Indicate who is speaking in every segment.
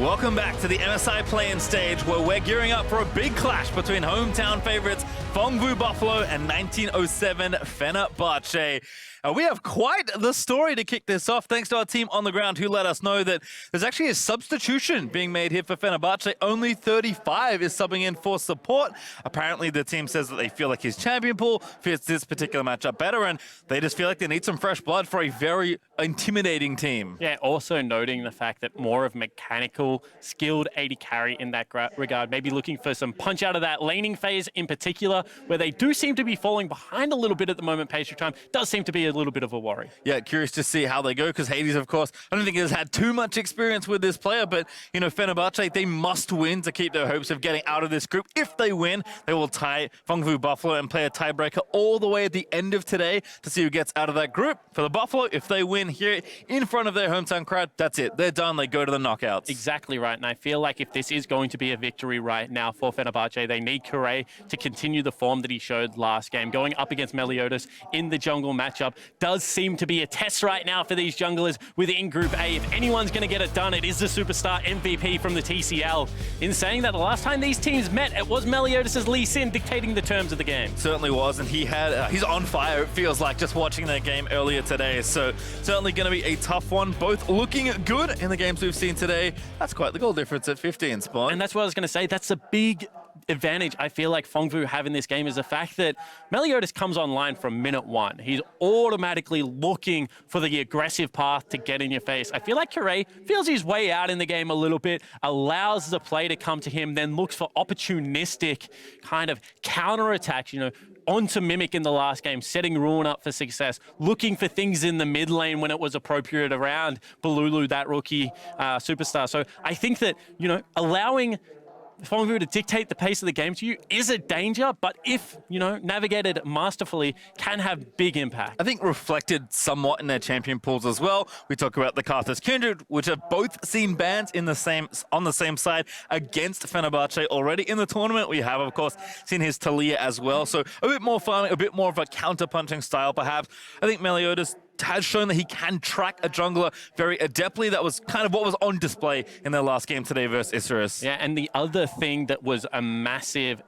Speaker 1: Welcome back to the MSI play-in stage where we're gearing up for a big clash between hometown favorites Phong Buffalo and 1907 Fenerbahçe. We have quite the story to kick this off, thanks to our team on the ground who let us know that there's actually a substitution being made here for Fenerbahçe. Only 35 is subbing in for support. Apparently the team says that they feel like his champion pool fits this particular matchup better, and they just feel like they need some fresh blood for a very intimidating team.
Speaker 2: Yeah, also noting the fact that more of mechanical, skilled AD carry in that regard, maybe looking for some punch out of that laning phase in particular, where they do seem to be falling behind a little bit at the moment. Pastry time does seem to be a little bit of a worry. Yeah,
Speaker 1: curious to see how they go, because Hades, of course, I don't think has had too much experience with this player, but, you know, Fenerbahçe, they must win to keep their hopes of getting out of this group. If they win, they will tie Phong Buffalo and play a tiebreaker all the way at the end of today to see who gets out of that group. For the Buffalo, if they win here in front of their hometown crowd, that's it. They're done. They go to the knockouts.
Speaker 2: Exactly right, and I feel like if this is going to be a victory right now for Fenerbahçe, they need Kirei to continue the form that he showed last game. Going up against Meliodas in the jungle matchup does seem to be a test right now for these junglers within Group A. If anyone's going to get it done, it is the superstar MVP from the TCL. In saying that, the last time these teams met, it was Meliodas' Lee Sin dictating the terms of the game.
Speaker 1: Certainly was, and he had he's on fire, it feels like, just watching their game earlier today. So certainly going to be a tough one. Both looking good in the games we've seen today. That's quite the goal difference at 15, Spawn.
Speaker 2: And that's what I was going to say. That's a big advantage I feel like Phong have in this game, is the fact that Meliodas comes online from minute one. He's automatically looking for the aggressive path to get in your face. I feel like Kirei feels his way out in the game a little bit, allows the play to come to him, then looks for opportunistic kind of counterattacks, you know, onto Mimic in the last game, setting Ruin up for success, looking for things in the mid lane when it was appropriate around Bolulu, that rookie superstar. So I think that, you know, allowing Phong to dictate the pace of the game to you is a danger, but if, you know, navigated masterfully, can have big impact.
Speaker 1: I think reflected somewhat in their champion pools as well. We talk about the Karthus Kindred, which have both seen bans in the same on the same side against Fenerbahçe already in the tournament. We have, of course, seen his Taliyah as well. So a bit more fun, a bit more of a counter-punching style, perhaps. I think Meliodas has shown that he can track a jungler very adeptly. That was kind of what was on display in their last game today versus Isserus.
Speaker 2: Yeah, and the other thing that was a massive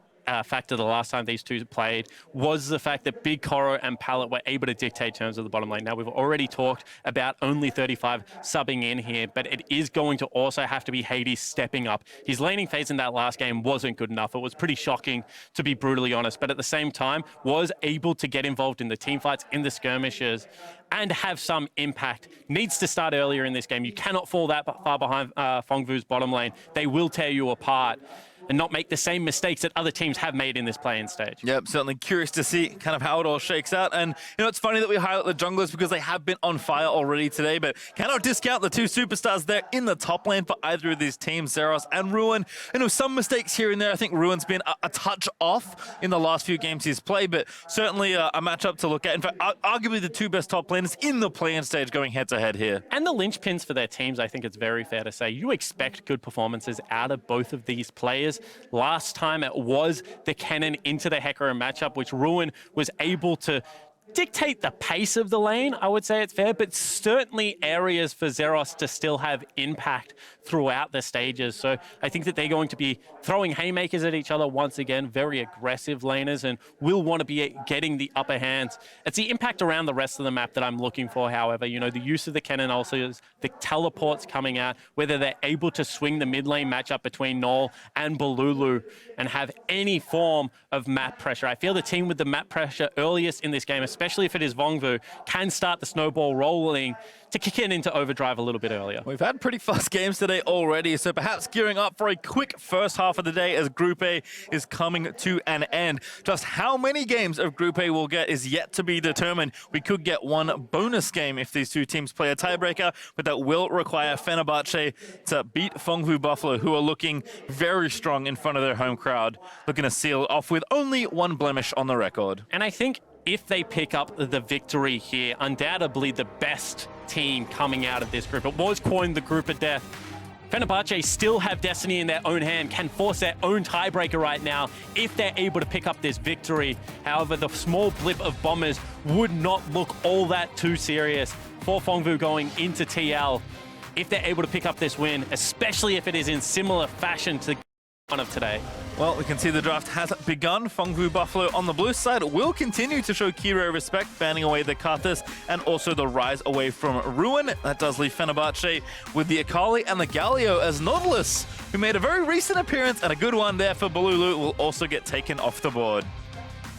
Speaker 2: factor the last time these two played was the fact that BigKoro and Palette were able to dictate terms of the bottom lane. Now, we've already talked about only 35 subbing in here, but it is going to also have to be Hades stepping up. His laning phase in that last game wasn't good enough. It was pretty shocking, to be brutally honest, but at the same time, was able to get involved in the team fights, in the skirmishes, and have some impact. Needs to start earlier in this game. You cannot fall that far behind Phong bottom lane. They will tear you apart and not make the same mistakes that other teams have made in this play-in stage.
Speaker 1: Yep, certainly curious to see kind of how it all shakes out. And, you know, it's funny that we highlight the junglers because they have been on fire already today, but cannot discount the two superstars there in the top lane for either of these teams, Zeros and Ruin. You know, some mistakes here and there. I think Ruin's been a touch off in the last few games he's played, but certainly a matchup to look at. In fact, arguably the two best top laners in the play-in stage going head-to-head here.
Speaker 2: And the linchpins for their teams, I think it's very fair to say. You expect good performances out of both of these players. Last time it was the Cannon into the Hecarim matchup, which Ruin was able to dictate the pace of the lane, I would say it's fair, but certainly areas for Zeros to still have impact throughout the stages. So I think that they're going to be throwing haymakers at each other once again, very aggressive laners, and will want to be getting the upper hands. It's the impact around the rest of the map that I'm looking for, however. You know, the use of the cannon also is the teleports coming out, whether they're able to swing the mid lane matchup between Naul and Bolulu and have any form of map pressure. I feel the team with the map pressure earliest in this game, especially if it is Phong, can start the snowball rolling to kick it into overdrive a little bit earlier.
Speaker 1: We've had pretty fast games today already, so perhaps gearing up for a quick first half of the day as Group A is coming to an end. Just how many games of Group A we'll get is yet to be determined. We could get one bonus game if these two teams play a tiebreaker, but that will require Fenerbahçe to beat Phong Buffalo, who are looking very strong in front of their home crowd, looking to seal off with only one blemish on the record.
Speaker 2: And I think if they pick up the victory here, undoubtedly the best team coming out of this group. It was coined the group of death. Fenerbahçe still have destiny in their own hand, can force their own tiebreaker right now if they're able to pick up this victory. However, the small blip of Bombers would not look all that too serious for Phong going into TL. if they're able to pick up this win, especially if it is in similar fashion to the one of today.
Speaker 1: Well, we can see the draft has begun. Phong Buffalo on the blue side will continue to show Kirei respect, banning away the Karthus and also the Rise away from Ruin. That does leave Fenerbahçe with the Akali and the Galio, as Nautilus, who made a very recent appearance and a good one there for Bolulu, will also get taken off the board.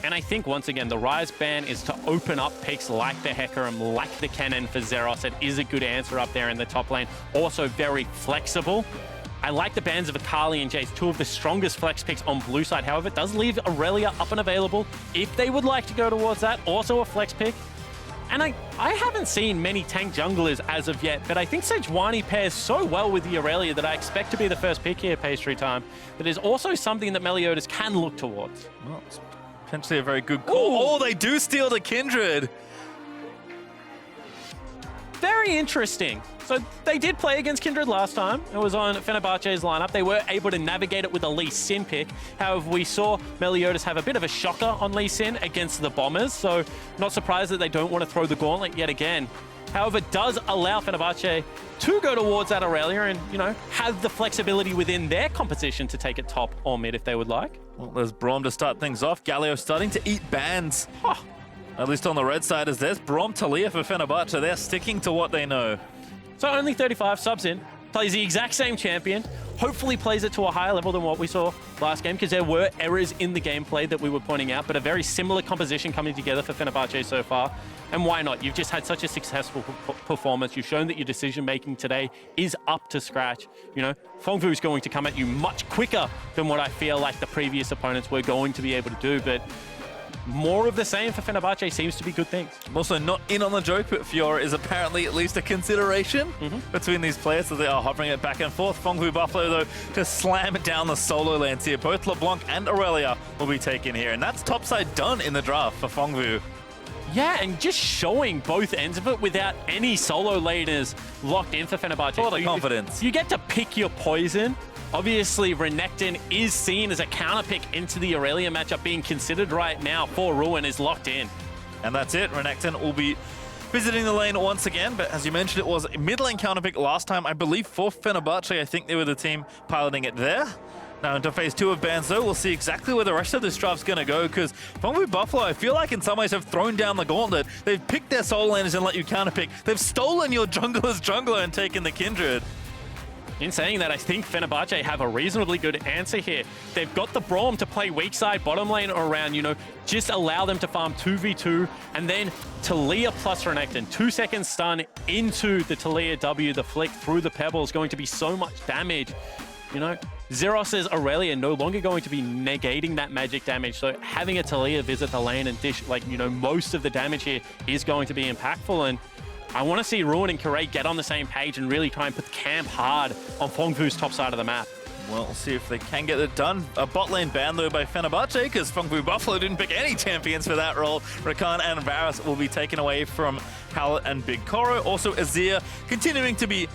Speaker 2: And I think, once again, the Rise ban is to open up picks like the Hecarim, like the Kennen for Zeros. It is a good answer up there in the top lane. Also very flexible. I like the bans of Akali and Jace, two of the strongest flex picks on blue side. However, it does leave Irelia up and available if they would like to go towards that. Also a flex pick. And I haven't seen many tank junglers as of yet, but I think Sejuani pairs so well with the Irelia that I expect to be the first pick here, Pastry Time. That is also something that Meliodas can look towards.
Speaker 1: Well, it's potentially a very good call. Oh, they do steal the Kindred.
Speaker 2: Very interesting. So they did play against Kindred last time. It was on Fenerbahçe's lineup. They were able to navigate it with a Lee Sin pick. However, we saw Meliodas have a bit of a shocker on Lee Sin against the Bombers. So not surprised that they don't want to throw the gauntlet yet again. However, it does allow Fenerbahçe to go towards that Irelia and, you know, have the flexibility within their composition to take it top or mid if they would like.
Speaker 1: Well, there's Braum to start things off. Galio starting to eat bans.
Speaker 2: Huh.
Speaker 1: At least on the red side, as there's Braum Taliyah for Fenerbahçe. They're sticking to what they know.
Speaker 2: So only 35 subs in, plays the exact same champion, hopefully plays it to a higher level than what we saw last game, because there were errors in the gameplay that we were pointing out, but a very similar composition coming together for Fenerbahçe so far. And why not? You've just had such a successful performance. You've shown that your decision-making today is up to scratch. You know, Phong is going to come at you much quicker than what I feel like the previous opponents were going to be able to do, but more of the same for Fenerbahçe seems to be good things.
Speaker 1: I'm also not in on the joke, but Fiora is apparently at least a consideration between these players, so they are hovering it back and forth. Phong Buffalo, though, to slam it down the solo lanes here. Both LeBlanc and Irelia will be taken here, and that's topside done in the draft for Phong.
Speaker 2: Yeah, and just showing both ends of it without any solo laners locked in for Fenerbahçe.
Speaker 1: A lot of confidence.
Speaker 2: You get to pick your poison. Obviously, Renekton is seen as a counter pick into the Irelia matchup, being considered right now for Ruin is locked in.
Speaker 1: And that's it. Renekton will be visiting the lane once again, but as you mentioned, it was a mid lane counter pick last time, I believe, for Fenerbahçe. I think they were the team piloting it there. Now into phase 2 of bans, though, we'll see exactly where the rest of this draft's going to go, because Phong Buffalo, I feel like in some ways have thrown down the gauntlet. They've picked their solo laners and let you counter pick. They've stolen your jungler's jungler and taken the Kindred.
Speaker 2: In saying that, I think Fenerbahçe have a reasonably good answer here. They've got the Braum to play weak side bottom lane around, you know, just allow them to farm 2v2, and then Taliyah plus Renekton. 2 seconds stun into the Taliyah W, the flick through the pebble is going to be so much damage. You know, Zeros' Irelia no longer going to be negating that magic damage, so having a Taliyah visit the lane and dish, like, you know, most of the damage here is going to be impactful, and I want to see Ruin and Kirei get on the same page and really try and put the camp hard on Phong top side of the map.
Speaker 1: Well, we'll see if they can get it done. A bot lane ban, though, by Fenerbahçe, because Phong Buffalo didn't pick any champions for that role. Rakan and Varus will be taken away from Hallett and BigKoro. Also, Azir continuing to be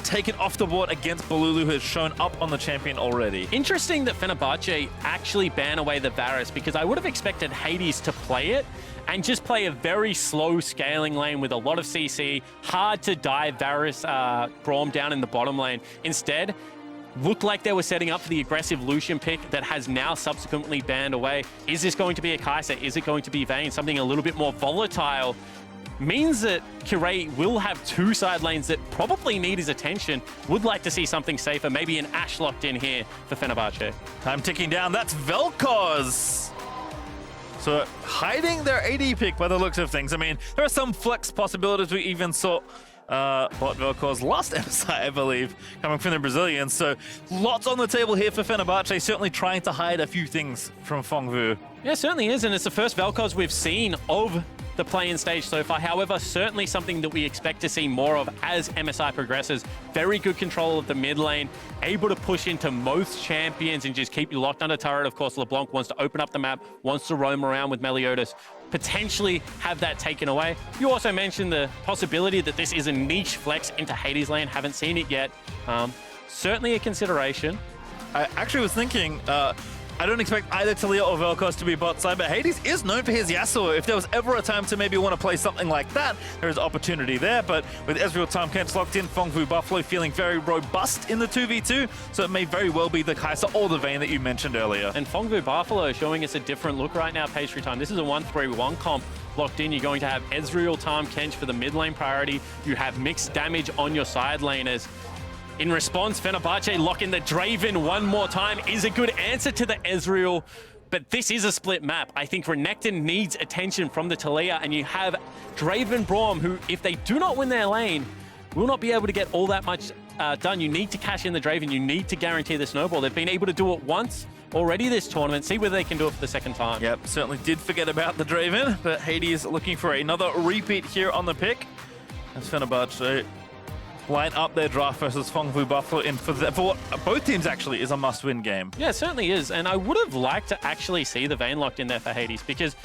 Speaker 1: taken off the board against Bolulu, who has shown up on the champion already.
Speaker 2: Interesting that Fenerbahçe actually ban away the Varus, because I would have expected Hades to play it and just play a very slow scaling lane with a lot of CC, hard to dive Varus Braum down in the bottom lane. Instead, looked like they were setting up for the aggressive Lucian pick that has now subsequently banned away. Is this going to be a Kai'Sa? Is it going to be Vayne? Something a little bit more volatile? Means that Kirei will have 2 side lanes that probably need his attention. Would like to see something safer, maybe an Ashe locked in here for Fenerbahçe.
Speaker 1: Time ticking down, that's Vel'Koz. So hiding their AD pick by the looks of things. I mean, there are some flex possibilities. We even saw bot Vel'Koz last MSI, I believe, coming from the Brazilians. So lots on the table here for Fenerbahçe, certainly trying to hide a few things from Phong.
Speaker 2: Yeah, it certainly is, and it's the first Vel'Koz we've seen of the play-in stage so far. However, certainly something that we expect to see more of as MSI progresses. Very good control of the mid lane, able to push into most champions and just keep you locked under turret. Of course, LeBlanc wants to open up the map, wants to roam around with Meliodas, potentially have that taken away. You also mentioned the possibility that this is a niche flex into Hades lane. Haven't seen it yet. Certainly a consideration.
Speaker 1: I actually was thinking, I don't expect either Taliyah or Vel'Koz to be bot side, but Hades is known for his Yasuo. If there was ever a time to maybe want to play something like that, there is opportunity there. But with Ezreal, Tahm, Kench locked in, Phong, Buffalo feeling very robust in the 2v2, so it may very well be the Kai'Sa or the Vayne that you mentioned earlier.
Speaker 2: And Phong Buffalo showing us a different look right now, Pastry Time. This is a 1-3-1 comp locked in. You're going to have Ezreal, Tahm, Kench for the mid lane priority. You have mixed damage on your side laners. In response, Fenerbahçe locking the Draven one more time is a good answer to the Ezreal, but this is a split map. I think Renekton needs attention from the Taliyah, and you have Draven, Braum, who, if they do not win their lane, will not be able to get all that much done. You need to cash in the Draven. You need to guarantee the snowball. They've been able to do it once already this tournament. See whether they can do it for the second time.
Speaker 1: Yep, certainly did forget about the Draven, but Hades looking for another repeat here on the pick. As Fenerbahçe line up their draft versus Phong Buffalo in for what both teams actually is a must-win game.
Speaker 2: Yeah, it certainly is. And I would have liked to actually see the Vayne locked in there for Hades, because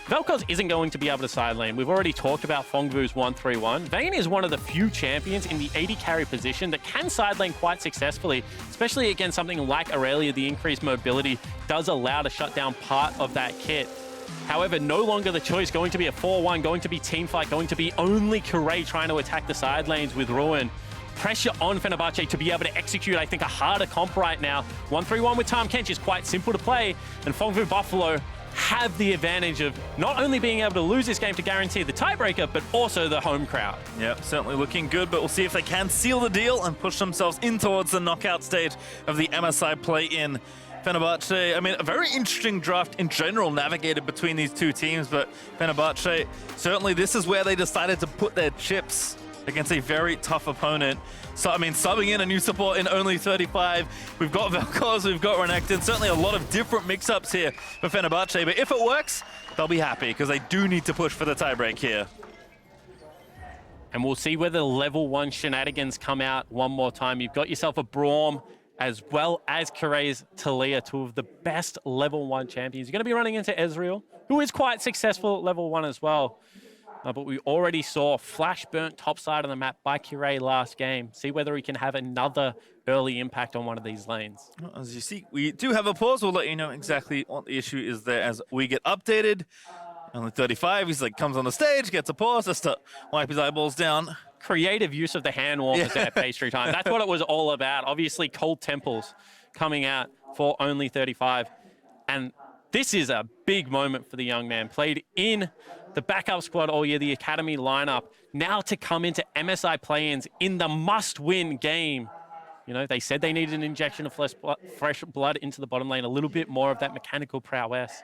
Speaker 2: Vel'Koz isn't going to be able to side lane. We've already talked about Phong Vu's 1-3-1. Vayne is one of the few champions in the AD carry position that can side lane quite successfully, especially against something like Irelia. The increased mobility does allow to shut down part of that kit. However, no longer the choice, going to be a 4-1, going to be team fight, going to be only Kirei trying to attack the side lanes with Ruin. Pressure on Fenerbahçe to be able to execute, I think, a harder comp right now. 1-3-1 with Tahm Kench is quite simple to play, and Phong Buffalo have the advantage of not only being able to lose this game to guarantee the tiebreaker, but also the home crowd.
Speaker 1: Yeah, certainly looking good, but we'll see if they can seal the deal and push themselves in towards the knockout stage of the MSI play-in. Fenerbahçe, I mean, a very interesting draft in general navigated between these two teams, but Fenerbahçe, certainly this is where they decided to put their chips against a very tough opponent. So, I mean, subbing in a new support in only 35. We've got Vel'Koz, we've got Renekton. Certainly a lot of different mix-ups here for Fenerbahçe, but if it works, they'll be happy because they do need to push for the tiebreak here.
Speaker 2: And we'll see whether level 1 shenanigans come out one more time. You've got yourself a Braum, as well as Kirei's Taliyah, two of the best level 1 champions. You're going to be running into Ezreal, who is quite successful at level 1 as well. But we already saw flash burnt top side of the map by Kirei last game. See whether he can have another early impact on one of these lanes.
Speaker 1: Well, as you see, we do have a pause. We'll let you know exactly what the issue is there as we get updated. Only 35, he's like, comes on the stage, gets a pause, just to wipe his eyeballs down.
Speaker 2: Creative use of the hand warmers there, Pastry Time. That's what it was all about. Obviously, Cold Temples coming out for only 35. And this is a big moment for the young man. Played in the backup squad all year, the academy lineup. Now to come into MSI play-ins in the must-win game. You know, they said they needed an injection of fresh blood into the bottom lane, a little bit more of that mechanical prowess.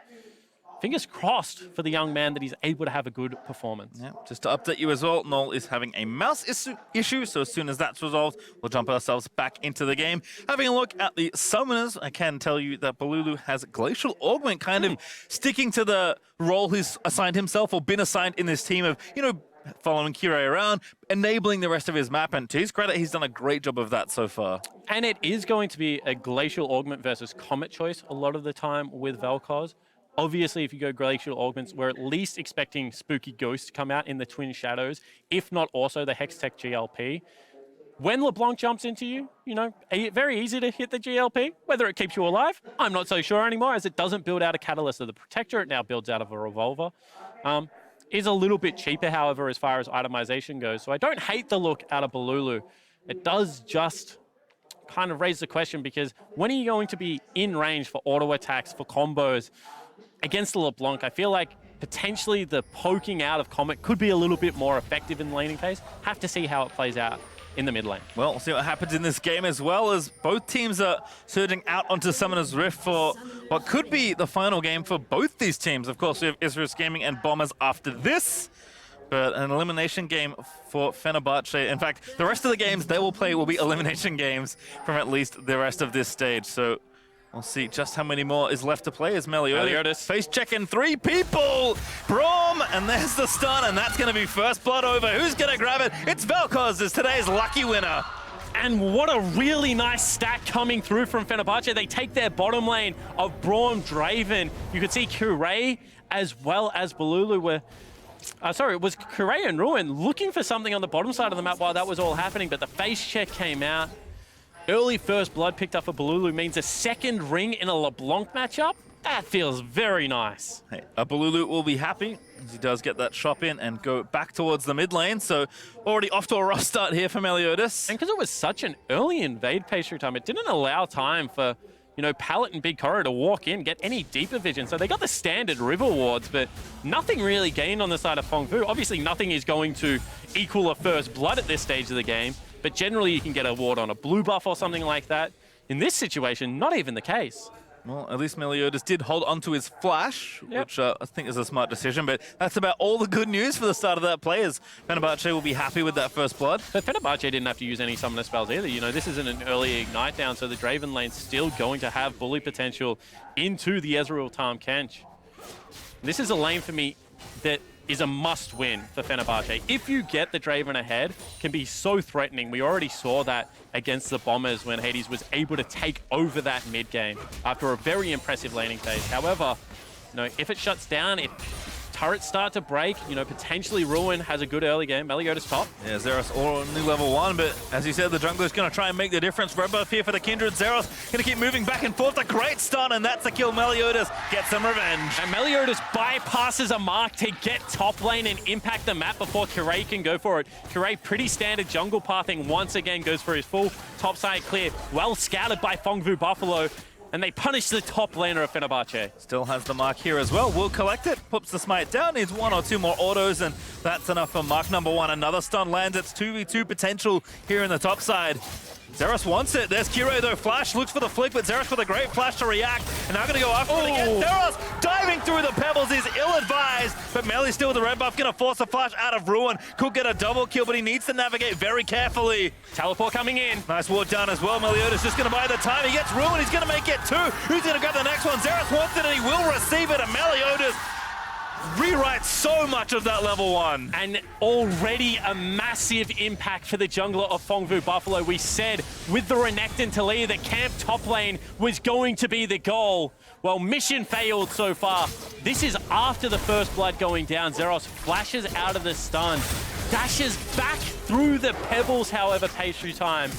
Speaker 2: Fingers crossed for the young man that he's able to have a good performance.
Speaker 1: Yeah, just to update you as well, Naul is having a mouse issue, so as soon as that's resolved, we'll jump ourselves back into the game. Having a look at the summoners, I can tell you that Bolulu has Glacial Augment, kind of sticking to the role he's assigned himself or been assigned in this team of, you know, following Kirei around, enabling the rest of his map, and to his credit, he's done a great job of that so far. And
Speaker 2: it is going to be a Glacial Augment versus Comet choice a lot of the time with Vel'Koz. Obviously, if you go Glacial Augments, we're at least expecting Spooky Ghost to come out in the Twin Shadows, if not also the Hextech GLP. When LeBlanc jumps into you, you know, very easy to hit the GLP. Whether it keeps you alive, I'm not so sure anymore, as it doesn't build out a Catalyst of the Protector. It now builds out of a Revolver. Is a little bit cheaper, however, as far as itemization goes. So I don't hate the look out of Bolulu. It does just kind of raise the question, because when are you going to be in range for auto attacks, for combos? Against the LeBlanc, I feel like potentially the poking out of Comet could be a little bit more effective in the laning phase. Have to see how it plays out in the mid lane.
Speaker 1: Well, we'll see what happens in this game, as well as both teams are surging out onto Summoner's Rift for what could be the final game for both these teams. Of course, we have Israel's Gaming and Bombers after this, but an elimination game for Fenerbahçe. In fact, the rest of the games they will play will be elimination games from at least the rest of this stage. So we'll see just how many more is left to play as Meliodas face checking 3 people. Braum, and there's the stun, and that's going to be first blood over. Who's going to grab it? It's Vel'Koz as today's lucky winner.
Speaker 2: And what a really nice stack coming through from Fenerbahçe. They take their bottom lane of Braum, Draven. You could see Kirei as well as Bolulu were... it was Kirei and Ruin looking for something on the bottom side of the map while that was all happening, but the face check came out. early first blood picked up for Bolulu means a second ring in a LeBlanc matchup. That feels very nice.
Speaker 1: Hey, Bolulu will be happy as he does get that shop in and go back towards the mid lane. So already off to a rough start here for Meliodas.
Speaker 2: And because it was such an early invade pastry time, it didn't allow time for, you know, Pallet and BigKoro to walk in, get any deeper vision. So they got the standard river wards, but nothing really gained on the side of Phong Vu. Obviously, nothing is going to equal a first blood at this stage of the game, but generally you can get a ward on a blue buff or something like that. In this situation, not even the case.
Speaker 1: Well, at least Meliodas did hold onto his flash, which I think is a smart decision, but that's about all the good news for the start of that play, as Fenerbahçe will be happy with that first blood.
Speaker 2: But Fenerbahçe didn't have to use any summoner spells either. You know, this isn't an early ignite down, so the Draven lane's still going to have bully potential into the Ezreal Tahm Kench. This is a lane for me that is a must-win for Fenerbahçe. If you get the Draven ahead, can be so threatening. We already saw that against the Bombers when Hades was able to take over that mid game after a very impressive laning phase. However, you know, if it shuts down, if turrets start to break, you know, potentially Ruin has a good early game. Meliodas top.
Speaker 1: Yeah, Zeros only level 1, but as you said, the jungler's going to try and make the difference. Red buff here for the Kindred. Zeros going to keep moving back and forth. A great stun, and that's a kill. Meliodas gets some revenge.
Speaker 2: And Meliodas bypasses a mark to get top lane and impact the map before Kirei can go for it. Kirei, pretty standard jungle pathing, once again goes for his full top side clear. Well scouted by Phong Vu Buffalo. And they punish the top laner of Fenerbahçe.
Speaker 1: Still has the mark here as well. Will collect it, puts the smite down, needs 1 or 2 more autos, and that's enough for mark number 1. Another stun lands. It's 2v2 potential here in the top side. Zeros wants it. There's Kirei though. Flash looks for the flick, but Zeros with a great flash to react. And now going to go after it again. Zeros diving through the pebbles is ill-advised, but Melly still with the red buff, going to force a flash out of Ruin. Could get a double kill, but he needs to navigate very carefully.
Speaker 2: Teleport coming in.
Speaker 1: Nice ward down as well. Meliodas just going to buy the time. He gets Ruin. He's going to make it 2. Who's going to grab the next one? Zeros wants it, and he will receive it. And Meliodas rewrites so much of that level 1.
Speaker 2: And already a massive impact for the jungler of Phong Vu Buffalo. We said with the Renekton Taliyah that camp top lane was going to be the goal. Well, mission failed so far. This is after the first blood going down. Zeros flashes out of the stun, dashes back through the pebbles, however, pastry time.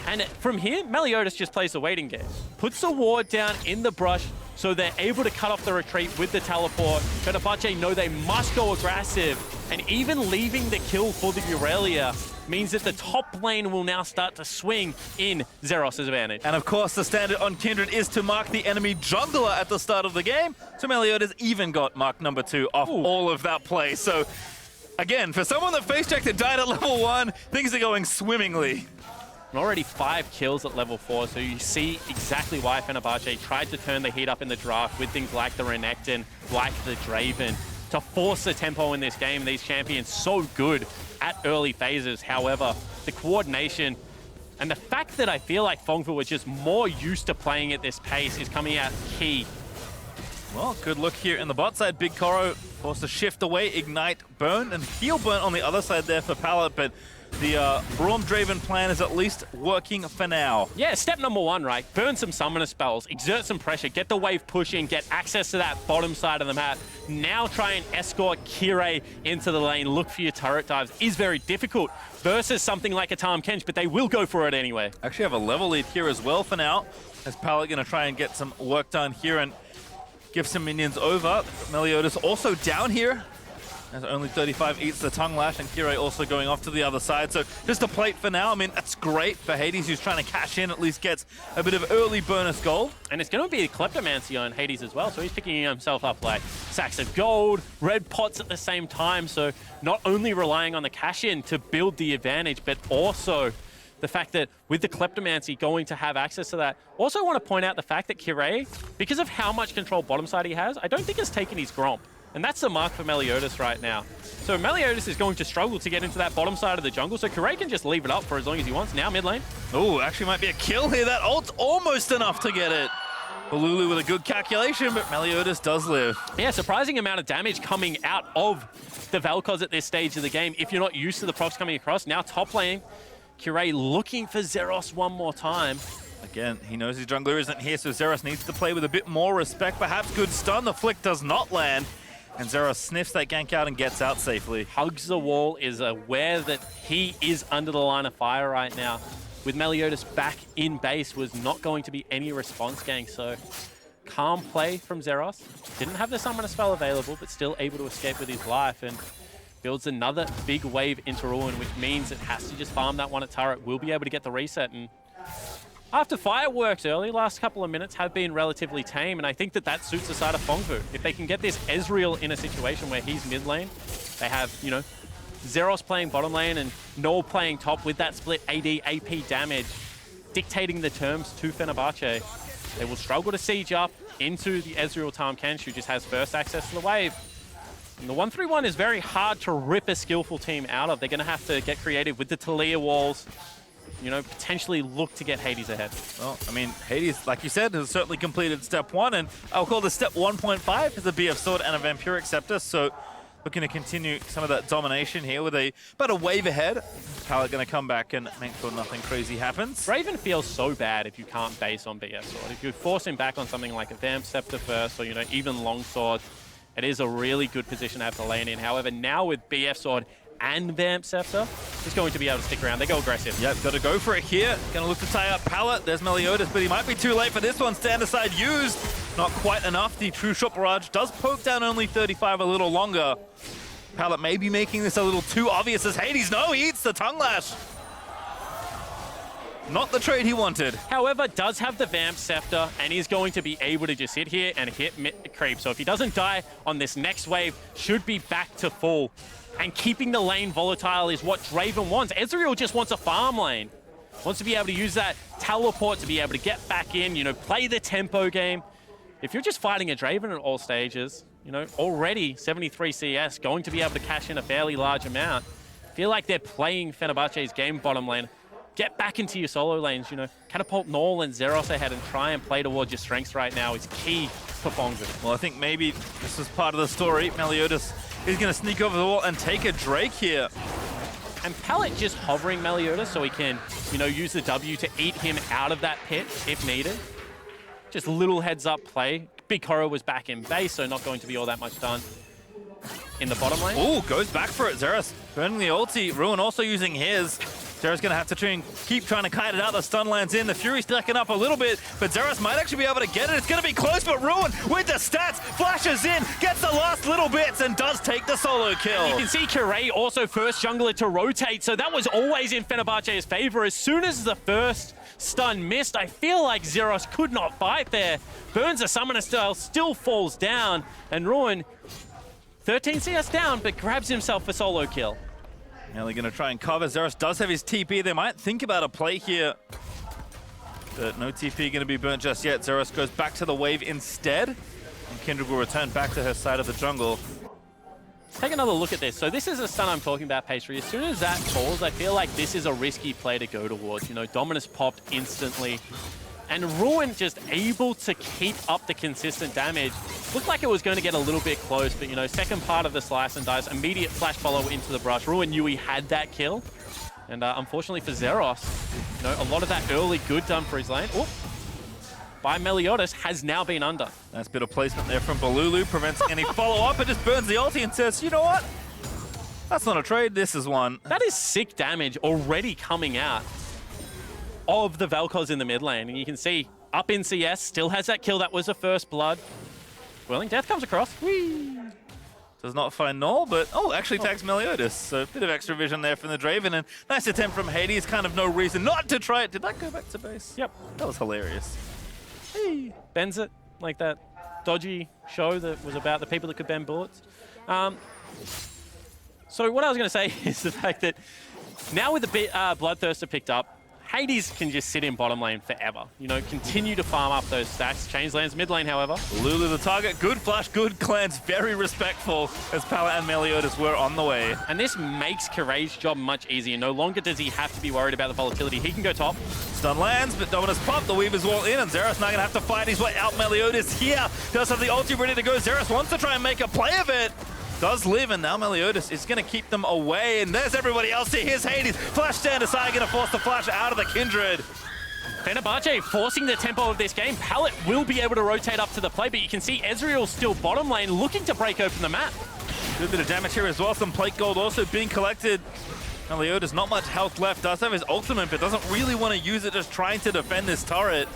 Speaker 2: And from here, Meliodas just plays the waiting game. Puts the ward down in the brush, so they're able to cut off the retreat with the teleport. Fenerbahçe know they must go aggressive, and even leaving the kill for the Irelia means that the top lane will now start to swing in Zeros' advantage.
Speaker 1: And of course, the standard on Kindred is to mark the enemy jungler at the start of the game. So Meliodas even got mark number 2 off all of that play. So again, for someone that face-checked and died at level 1, things are going swimmingly.
Speaker 2: And already 5 kills at level 4, so you see exactly why Fenerbahçe tried to turn the heat up in the draft with things like the Renekton, like the Draven, to force the tempo in this game. These champions so good at early phases. However, the coordination and the fact that I feel like Phong Vu was just more used to playing at this pace is coming out key.
Speaker 1: Well, good look here in the bot side. BigKoro forced to shift away, ignite, burn, and heal burn on the other side there for Pallet, but the Braum Draven plan is at least working for now.
Speaker 2: Yeah, step number 1, right? Burn some summoner spells, exert some pressure, get the wave pushing, get access to that bottom side of the map. Now try and escort Kirei into the lane. Look for your turret dives. Is very difficult versus something like a Tahm Kench, but they will go for it anyway.
Speaker 1: Actually have a level lead here as well for now, as Pallet going to try and get some work done here and give some minions over. Meliodas also down here, as only 35 eats the tongue lash, and Kirei also going off to the other side. So just a plate for now. I mean, that's great for Hades, who's trying to cash in, at least gets a bit of early bonus gold.
Speaker 2: And it's going to be a Kleptomancy on Hades as well, so he's picking himself up like sacks of gold, red pots at the same time, so not only relying on the cash-in to build the advantage, but also the fact that with the Kleptomancy going to have access to that. Also want to point out the fact that Kirei, because of how much control bottom side he has, I don't think has taken his Gromp. And that's the mark for Meliodas right now. So Meliodas is going to struggle to get into that bottom side of the jungle, so Kirei can just leave it up for as long as he wants. Now mid lane.
Speaker 1: Oh, actually might be a kill here. That ult's almost enough to get it. Bolulu with a good calculation, but Meliodas does live.
Speaker 2: Yeah, surprising amount of damage coming out of the Vel'Koz at this stage of the game. If you're not used to the procs coming across, now top lane, Kirei looking for Zeros one more time.
Speaker 1: Again, he knows his jungler isn't here, so Zeros needs to play with a bit more respect. Perhaps good stun. The flick does not land. And Zeros sniffs that gank out and gets out safely.
Speaker 2: Hugs the wall, is aware that he is under the line of fire right now. with Meliodas back in base was not going to be any response gang. So calm play from Zeros. Didn't have the summoner spell available, but still able to escape with his life and builds another big wave into Ruin, which means it has to just farm that one at turret. Will be able to get the reset. And after fireworks early, last couple of minutes have been relatively tame, and I think that suits the side of Phong. If they can get this Ezreal in a situation where he's mid lane, they have, you know, Zeros playing bottom lane and Naul playing top with that split AD, AP damage, dictating the terms to Fenerbahçe. They will struggle to siege up into the Ezreal Tahm Kench, who just has first access to the wave. And the 1-3-1 is very hard to rip a skillful team out of. They're going to have to get creative with the Taliyah walls, you know, potentially look to get Hades ahead.
Speaker 1: Well, I mean, Hades, like you said, has certainly completed step 1, and I'll call this step 1.5 as a BF Sword and a Vampiric Scepter, so looking to continue some of that domination here with about a wave ahead. Palette going to come back and make sure nothing crazy happens.
Speaker 2: Draven feels so bad if you can't base on BF Sword. If you force him back on something like a Vamp Scepter first, or, you know, even Longsword, it is a really good position to have to lane in. However, now with BF Sword and Vamp Scepter, he's going to be able to stick around. They go aggressive.
Speaker 1: Yep, got to go for it here. Going to look to tie up Palette. There's Meliodas, but he might be too late for this one. Stand aside used. Not quite enough. The True Shot Barrage does poke down only 35 a little longer. Palette may be making this a little too obvious as Hades. No, he eats the Tongue Lash. Not the trade he wanted.
Speaker 2: However, does have the Vamp Scepter, and he's going to be able to just sit here and hit creep. So if he doesn't die on this next wave, should be back to full. And keeping the lane volatile is what Draven wants. Ezreal just wants a farm lane. Wants to be able to use that teleport to be able to get back in, you know, play the tempo game. If you're just fighting a Draven at all stages, you know, already 73 CS, going to be able to cash in a fairly large amount. Feel like they're playing Fenerbahçe's game bottom lane. Get back into your solo lanes, you know, catapult Naul and Zeros ahead and try and play towards your strengths right now is key for Phong.
Speaker 1: Well, I think maybe this is part of the story. Meliodas is going to sneak over the wall and take a Drake here.
Speaker 2: And Palette just hovering Meliodas so he can, you know, use the W to eat him out of that pit if needed. Just little heads up play. BigKoro was back in base, so not going to be all that much done in the bottom lane.
Speaker 1: Ooh, goes back for it. Zeros burning the ulti. Ruin also using his. Zeros going to have to keep trying to kite it out. The stun lands in. The Fury stacking up a little bit, but Zeros might actually be able to get it. It's going to be close, but Ruin with the stats flashes in, gets the last little bits, and does take the solo kill.
Speaker 2: And you can see Kirei also first jungler to rotate, so that was always in Fenerbahçe's favor. As soon as the first stun missed, I feel like Zeros could not fight there. Burns the summoner style, still falls down, and Ruin 13 CS down, but grabs himself a solo kill.
Speaker 1: Now they're going to try and cover. Zeros does have his TP. They might think about a play here. But no TP going to be burnt just yet. Zeros goes back to the wave instead. And Kindred will return back to her side of the jungle.
Speaker 2: Take another look at this. So this is a stun I'm talking about, Pastry. As soon as that falls, I feel like this is a risky play to go towards. You know, Dominus popped instantly. And Ruin just able to keep up the consistent damage. Looked like it was going to get a little bit close, but, you know, second part of the slice and dice, immediate flash follow into the brush. Ruin knew he had that kill. And unfortunately for Zeros, you know, a lot of that early good done for his lane. Oop. By Meliodas has now been under.
Speaker 1: Nice bit of placement there from Bolulu. Prevents any follow-up and just burns the ulti and says, you know what? That's not a trade, this is one.
Speaker 2: That is sick damage already coming out of the Vel'Koz in the mid lane. And you can see up in CS, still has that kill. That was the first blood. Whirling Death comes across. Whee!
Speaker 1: Does not find Naul, but actually tags Meliodas. So a bit of extra vision there from the Draven, and nice attempt from Hades. Kind of no reason not to try it. Did that go back to base?
Speaker 2: Yep.
Speaker 1: That was hilarious.
Speaker 2: Hey. Bends it, like that dodgy show that was about the people that could bend bullets. So what I was going to say is the fact that now with the Bloodthirster picked up, Hades can just sit in bottom lane forever. You know, continue to farm up those stacks. Change lands mid lane, however.
Speaker 1: Lulu the target. Good flash, good cleanse. Very respectful as Palette and Meliodas were on the way.
Speaker 2: And this makes Kirei's job much easier. No longer does he have to be worried about the volatility. He can go top.
Speaker 1: Stun lands, but Dominus pop. The Weaver's wall in, and Zeros now going to have to fight his way out. Meliodas here. Does have the ulti ready to go. Zeros wants to try and make a play of it. Does live, and now Meliodas is going to keep them away. And there's everybody else here. Here's Hades. Flash stand aside, going to force the flash out of the Kindred.
Speaker 2: Fenerbahçe forcing the tempo of this game. Palette will be able to rotate up to the play, but you can see Ezreal still bottom lane, looking to break open the map.
Speaker 1: Good bit of damage here as well. Some plate gold also being collected. Meliodas, not much health left, does have his ultimate, but doesn't really want to use it, just trying to defend this turret.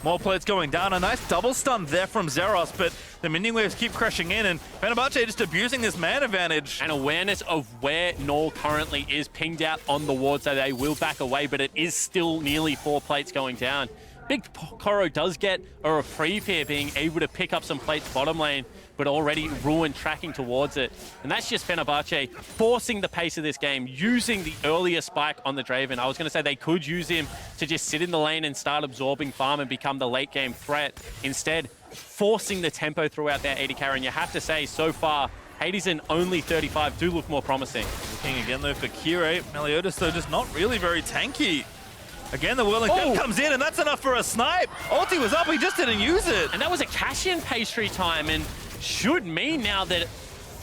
Speaker 1: More plates going down. A nice double stun there from Zeros, but the minion waves keep crashing in, and Fenerbahçe just abusing this man advantage.
Speaker 2: And awareness of where Naul currently is pinged out on the ward, so they will back away, but it is still nearly 4 plates going down. BigKoro does get a reprieve here, being able to pick up some plates bottom lane, but already Ruin tracking towards it. And that's just Fenerbahçe forcing the pace of this game, using the earlier spike on the Draven. I was going to say they could use him to just sit in the lane and start absorbing farm and become the late game threat. Instead, forcing the tempo throughout their AD carry. And you have to say, so far, Hades and only 35 do look more promising.
Speaker 1: Looking again though for Kirei. Meliodas though just not really very tanky. Again, the whirling death comes in, and that's enough for a snipe. Ulti was up, he just didn't use it.
Speaker 2: And that was a cash-in pastry time, and should mean now that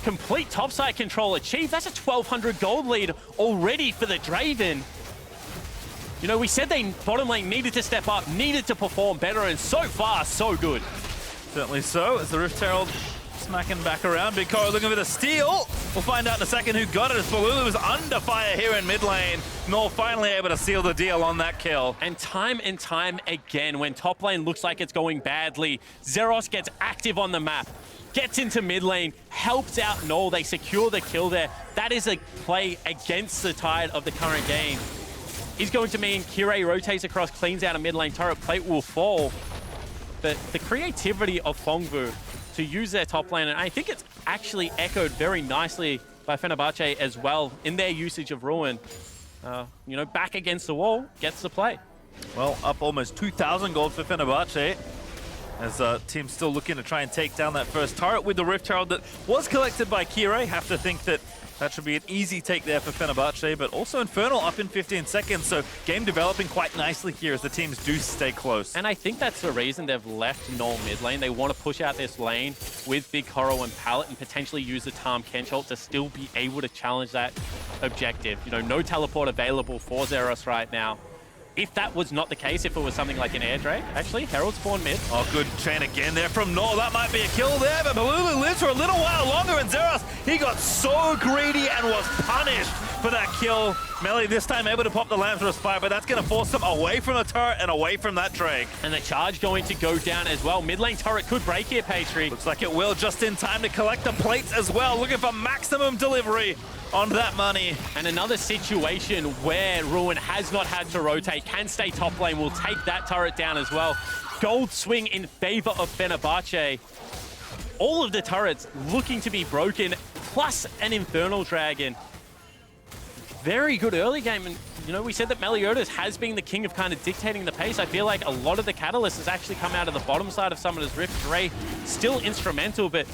Speaker 2: complete topside control achieved. That's a 1,200 gold lead already for the Draven. You know, we said they bottom lane needed to step up, needed to perform better, and so far, so good.
Speaker 1: Certainly so, as the Rift Herald smacking back around. BigKoro looking for the steal. We'll find out in a second who got it, as Bolulu was under fire here in mid lane. Naul finally able to seal the deal on that kill.
Speaker 2: And time again, when top lane looks like it's going badly, Zeros gets active on the map, gets into mid lane, helps out Naul. They secure the kill there. That is a play against the tide of the current game. He's going to mean Kirei rotates across, cleans out a mid lane turret, plate will fall. But the creativity of Fongvu to use their top lane, and I think it's actually echoed very nicely by Fenerbahçe as well in their usage of Ruin. You know, back against the wall, gets the play.
Speaker 1: Well, up almost 2,000 gold for Fenerbahçe, as team's still looking to try and take down that first turret with the Rift Herald that was collected by Kirei. Have to think that that should be an easy take there for Fenerbahçe, but also Infernal up in 15 seconds, so game developing quite nicely here as the teams do stay close.
Speaker 2: And I think that's the reason they've left Naul mid lane. They want to push out this lane with BigKoro and Pallet and potentially use the Tahm Kench ult to still be able to challenge that objective. You know, no teleport available for Zeros right now. If that was not the case, if it was something like an air drake, actually, Herald spawn mid.
Speaker 1: Oh, good chain again there from Naul. That might be a kill there, but Bolulu lives for a little while longer, and Zeros, he got so greedy and was punished for that kill. Melly this time able to pop the Lamb's Respire, but that's going to force them away from the turret and away from that Drake.
Speaker 2: And the charge going to go down as well. Mid lane turret could break here, Pastry.
Speaker 1: Looks like it will, just in time to collect the plates as well. Looking for maximum delivery on that money.
Speaker 2: And another situation where Ruin has not had to rotate, can stay top lane, will take that turret down as well. Gold swing in favor of Fenerbahçe. All of the turrets looking to be broken, plus an Infernal Dragon. Very good early game, and you know, we said that Meliodas has been the king of kind of dictating the pace. I feel like a lot of the catalyst has actually come out of the bottom side of Summoner's Rift. Kirei still instrumental, but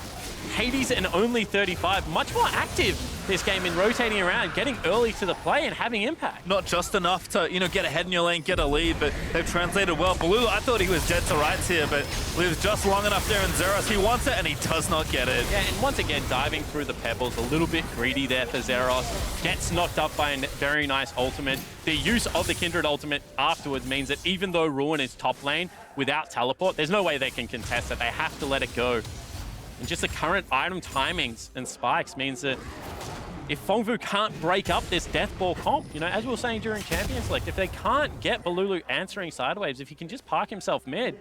Speaker 2: Hades and only 35, much more active this game in rotating around, getting early to the play and having impact.
Speaker 1: Not just enough to, you know, get ahead in your lane, get a lead, but they've translated well. Bolulu, I thought he was dead to rights here, but lives just long enough there in Zeros. He wants it and he does not get it.
Speaker 2: Yeah, and once again, diving through the pebbles, a little bit greedy there for Zeros. Gets knocked up by a very nice ultimate. The use of the Kindred ultimate afterwards means that even though Ruin is top lane without teleport, there's no way they can contest it. They have to let it go. And just the current item timings and spikes means that if Fongvu can't break up this death ball comp, you know, as we were saying during Champion Select, if they can't get Bolulu answering sideways, if he can just park himself mid,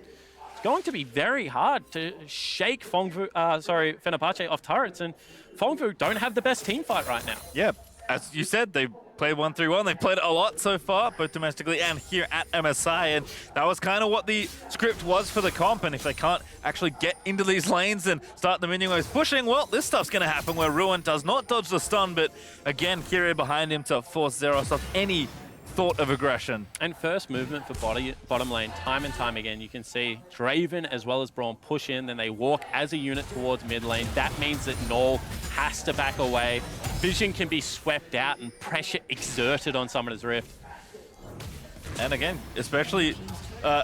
Speaker 2: it's going to be very hard to shake Fenerbahçe off turrets. And Fongvu don't have the best team fight right now.
Speaker 1: Yeah, as you said, they played 1-3-1. They've played it a lot so far, both domestically and here at MSI, and that was kind of what the script was for the comp. And if they can't actually get into these lanes and start the minion waves pushing, well, this stuff's going to happen where Ruin does not dodge the stun, but again, Kirei behind him to force Zeros off any thought of aggression.
Speaker 2: And first movement for bottom lane, time and time again, you can see Draven as well as Braum push in, then they walk as a unit towards mid lane. That means that Naul has to back away. Vision can be swept out and pressure exerted on Summoner's Rift.
Speaker 1: And again, especially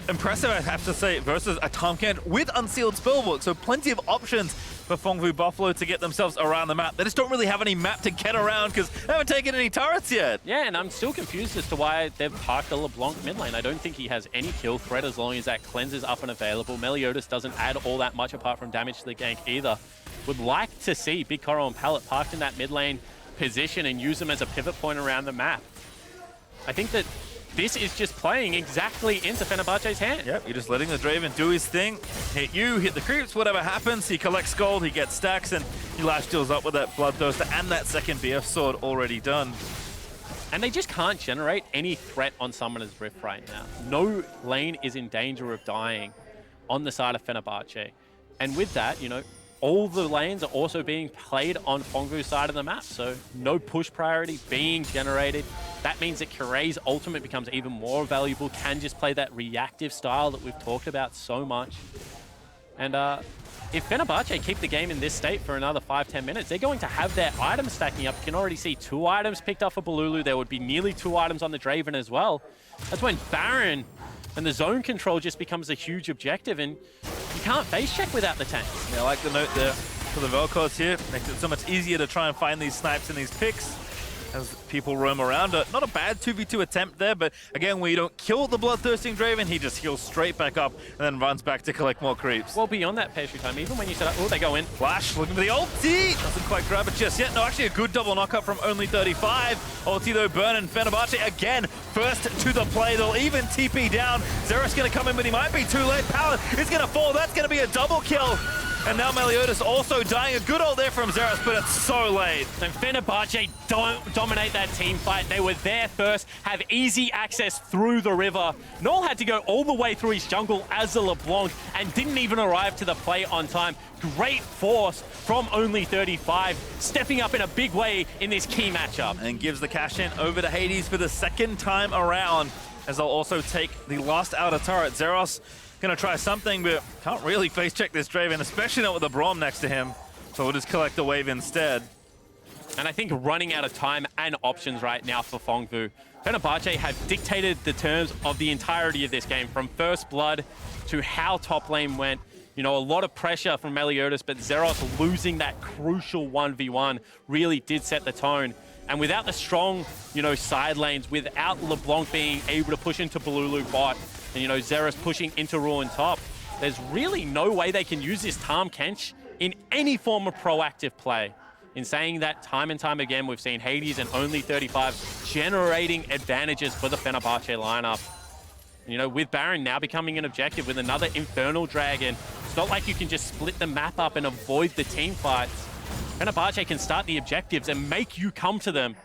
Speaker 1: impressive, I have to say, versus a Tahm Kench with Unsealed Spellbook. So plenty of options for Fongvu Buffalo to get themselves around the map. They just don't really have any map to get around because they haven't taken any turrets yet.
Speaker 2: Yeah, and I'm still confused as to why they've parked a LeBlanc mid lane. I don't think he has any kill threat as long as that cleanse is up and available. Meliodas doesn't add all that much apart from damage to the gank either. Would like to see BigKoro and Pallet parked in that mid lane, position and use them as a pivot point around the map. I think that this is just playing exactly into Fenerbahçe's hand.
Speaker 1: Yep, you're just letting the Draven do his thing. Hit you, hit the creeps, whatever happens. He collects gold, he gets stacks, and he life steals up with that Bloodthirster and that second BF sword already done.
Speaker 2: And they just can't generate any threat on Summoner's Rift right now. No lane is in danger of dying on the side of Fenerbahçe. And with that, you know, all the lanes are also being played on Fongvu's side of the map, so no push priority being generated. That means that Kirei's ultimate becomes even more valuable, can just play that reactive style that we've talked about so much. And if Fenerbahçe keep the game in this state for another 5-10 minutes, they're going to have their items stacking up. You can already see 2 items picked up for Bolulu. There would be nearly 2 items on the Draven as well. That's when Baron and the zone control just becomes a huge objective, and you can't face check without the tanks.
Speaker 1: Yeah, I like the note there for the Vel'Koz here. Makes it so much easier to try and find these snipes and these picks as people roam around. Not a bad 2v2 attempt there, but again, when you don't kill the bloodthirsting Draven, he just heals straight back up and then runs back to collect more creeps.
Speaker 2: Well, beyond that pastry time, even when you set up, oh, they go in.
Speaker 1: Flash looking for the ulti. Doesn't quite grab it just yet. No, actually a good double knockup from only 35. Ulti though, burn, and Fenerbahçe again, first to the play. They'll even TP down. Xerath's gonna come in, but he might be too late. Pallet is gonna fall. That's gonna be a double kill. And now Meliodas also dying. A good ult there from Xerath, but it's so late.
Speaker 2: And Fenerbahçe don't dominate that team fight. They were there first, have easy access through the river. Naul had to go all the way through his jungle as a LeBlanc and didn't even arrive to the play on time. Great force from only 35, stepping up in a big way in this key matchup.
Speaker 1: And gives the cash in over to Hades for the second time around, as they'll also take the last outer turret. Xerath gonna try something, but can't really face check this Draven, especially not with the Braum next to him. So we'll just collect the wave instead.
Speaker 2: And I think running out of time and options right now for Fongvu. Fenerbahçe have dictated the terms of the entirety of this game, from first blood to how top lane went. You know, a lot of pressure from Meliodas, but Xerath losing that crucial 1v1 really did set the tone. And without the strong, you know, side lanes, without LeBlanc being able to push into Bolulu bot, and, you know, Xerath pushing into Ruin top, there's really no way they can use this Tahm Kench in any form of proactive play. In saying that, time and time again, we've seen Hades and only 35 generating advantages for the Fenerbahçe lineup. And, you know, with Baron now becoming an objective with another Infernal Dragon, it's not like you can just split the map up and avoid the team fights. Fenerbahçe can start the objectives and make you come to them.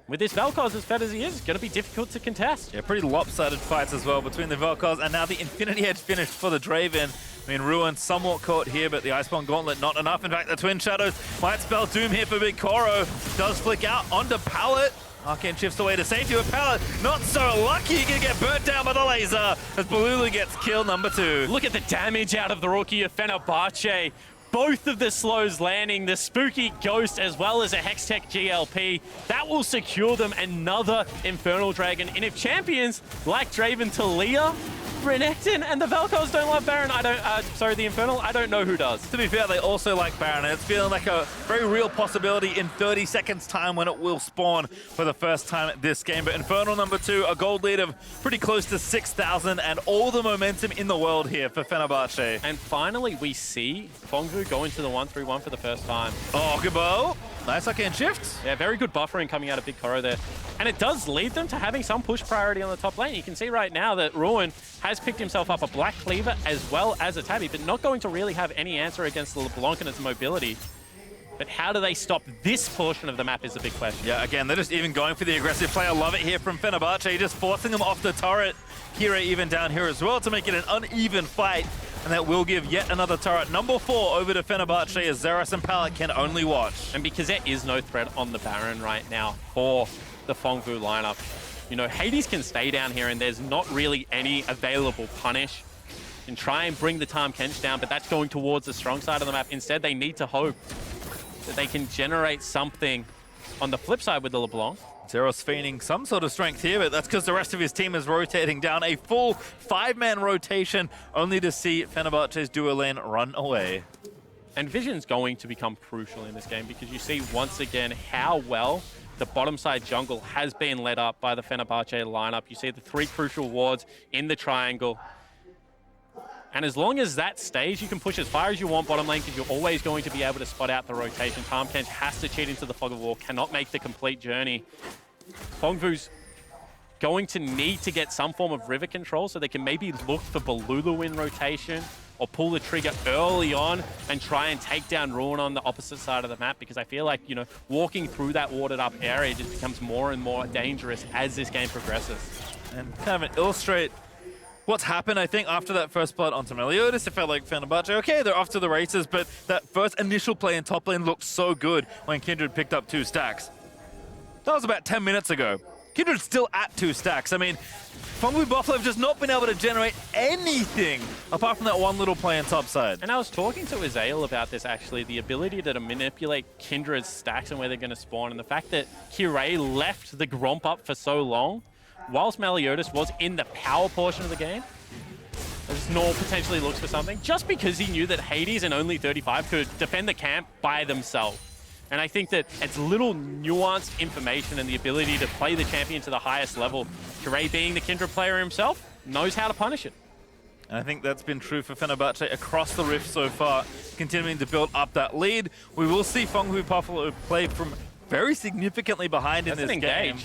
Speaker 2: With this Vel'Koz as fed as he is, it's going to be difficult to contest.
Speaker 1: Yeah, pretty lopsided fights as well between the Vel'Koz and now the Infinity Edge finished for the Draven. I mean, Ruin somewhat caught here, but the Iceborne Gauntlet not enough. In fact, the Twin Shadows might spell doom here for BigKoro. Does flick out onto Pallet. Arcane shifts away to safety with Pallet. Not so lucky. You're going to get burnt down by the laser as Bolulu gets kill number 2.
Speaker 2: Look at the damage out of the rookie of Fenerbahçe. Both of the slows landing, the spooky ghost as well as a Hextech GLP. That will secure them another Infernal Dragon. And if champions like Draven, Taliyah, Renekton, and the Vel'Koz don't love Baron, the Infernal, I don't know who does.
Speaker 1: To be fair, they also like Baron, and it's feeling like a very real possibility in 30 seconds time when it will spawn for the first time this game. But Infernal number 2, a gold lead of pretty close to 6,000, and all the momentum in the world here for Fenerbahçe.
Speaker 2: And finally, we see Fongvu go into the 1-3-1 for the first time.
Speaker 1: Oh, Gabo. Nice arcane shift.
Speaker 2: Yeah, very good buffering coming out of BigKoro there. And it does lead them to having some push priority on the top lane. You can see right now that Ruin has picked himself up a Black Cleaver as well as a Tabby, but not going to really have any answer against the LeBlanc and its mobility. But how do they stop this portion of the map is the big question.
Speaker 1: Yeah, again, they're just even going for the aggressive play. I love it here from Fenerbahçe, just forcing them off the turret. Kirei even down here as well to make it an uneven fight. And that will give yet another turret, number 4, over to Fenerbahçe as Xerath and Pallet can only watch.
Speaker 2: And because there is no threat on the Baron right now for the Fongvu lineup, you know, Hades can stay down here and there's not really any available punish. And try and bring the Tahm Kench down, but that's going towards the strong side of the map. Instead, they need to hope that they can generate something on the flip side with the LeBlanc.
Speaker 1: Xerath's feigning some sort of strength here, but that's because the rest of his team is rotating down. A full 5-man rotation, only to see Fenerbahçe's duo lane run away.
Speaker 2: And Vision's going to become crucial in this game because you see once again how well the bottom side jungle has been led up by the Fenerbahçe lineup. You see the 3 crucial wards in the triangle. And as long as that stays, you can push as far as you want bottom lane because you're always going to be able to spot out the rotation. Tahm Kench has to cheat into the fog of war, cannot make the complete journey. Fongvu's going to need to get some form of river control so they can maybe look for Bolulu in rotation or pull the trigger early on and try and take down Ruin on the opposite side of the map, because I feel like, you know, walking through that watered up area just becomes more and more dangerous as this game progresses.
Speaker 1: And kind of illustrate what's happened, I think, after that first blood onto Meliodas. It felt like Fenerbahçe, okay, they're off to the races, but that first initial play in top lane looked so good when Kindred picked up 2 stacks. That was about 10 minutes ago. Kindred's still at 2 stacks. I mean, Phong Buffalo have just not been able to generate anything apart from that one little play in top side.
Speaker 2: And I was talking to Ezreal about this, actually, the ability to manipulate Kindred's stacks and where they're going to spawn, and the fact that Kirei left the Gromp up for so long, whilst Meliodas was in the power portion of the game, as Naul potentially looks for something, just because he knew that Hades and only 35 could defend the camp by themselves. And I think that it's little nuanced information and the ability to play the champion to the highest level. Kirei, being the Kindred player himself, knows how to punish it.
Speaker 1: And I think that's been true for Fenerbahçe across the Rift so far, continuing to build up that lead. We will see Phong Buffalo play from very significantly behind in this game.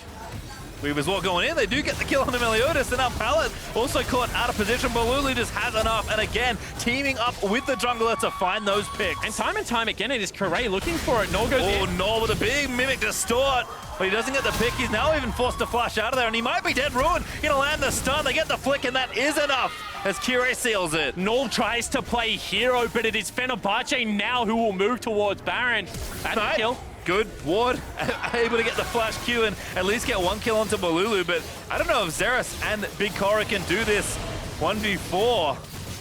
Speaker 1: Weavers War going in, they do get the kill on the Meliodas, and now Pallet also caught out of position. Bolulu just has enough, and again, teaming up with the jungler to find those picks.
Speaker 2: And time again, it is Kirei looking for it. Naul goes in.
Speaker 1: Oh, Naul with a big Mimic Distort, but he doesn't get the pick. He's now even forced to flash out of there, and he might be dead. Ruin gonna land the stun. They get the flick, and that is enough as Kirei seals it.
Speaker 2: Naul tries to play hero, but it is Fenerbahçe now who will move towards Baron. That's a kill.
Speaker 1: Good ward, able to get the flash Q and at least get 1 kill onto Bolulu, but I don't know if Xerath and BigKoro can do this 1v4.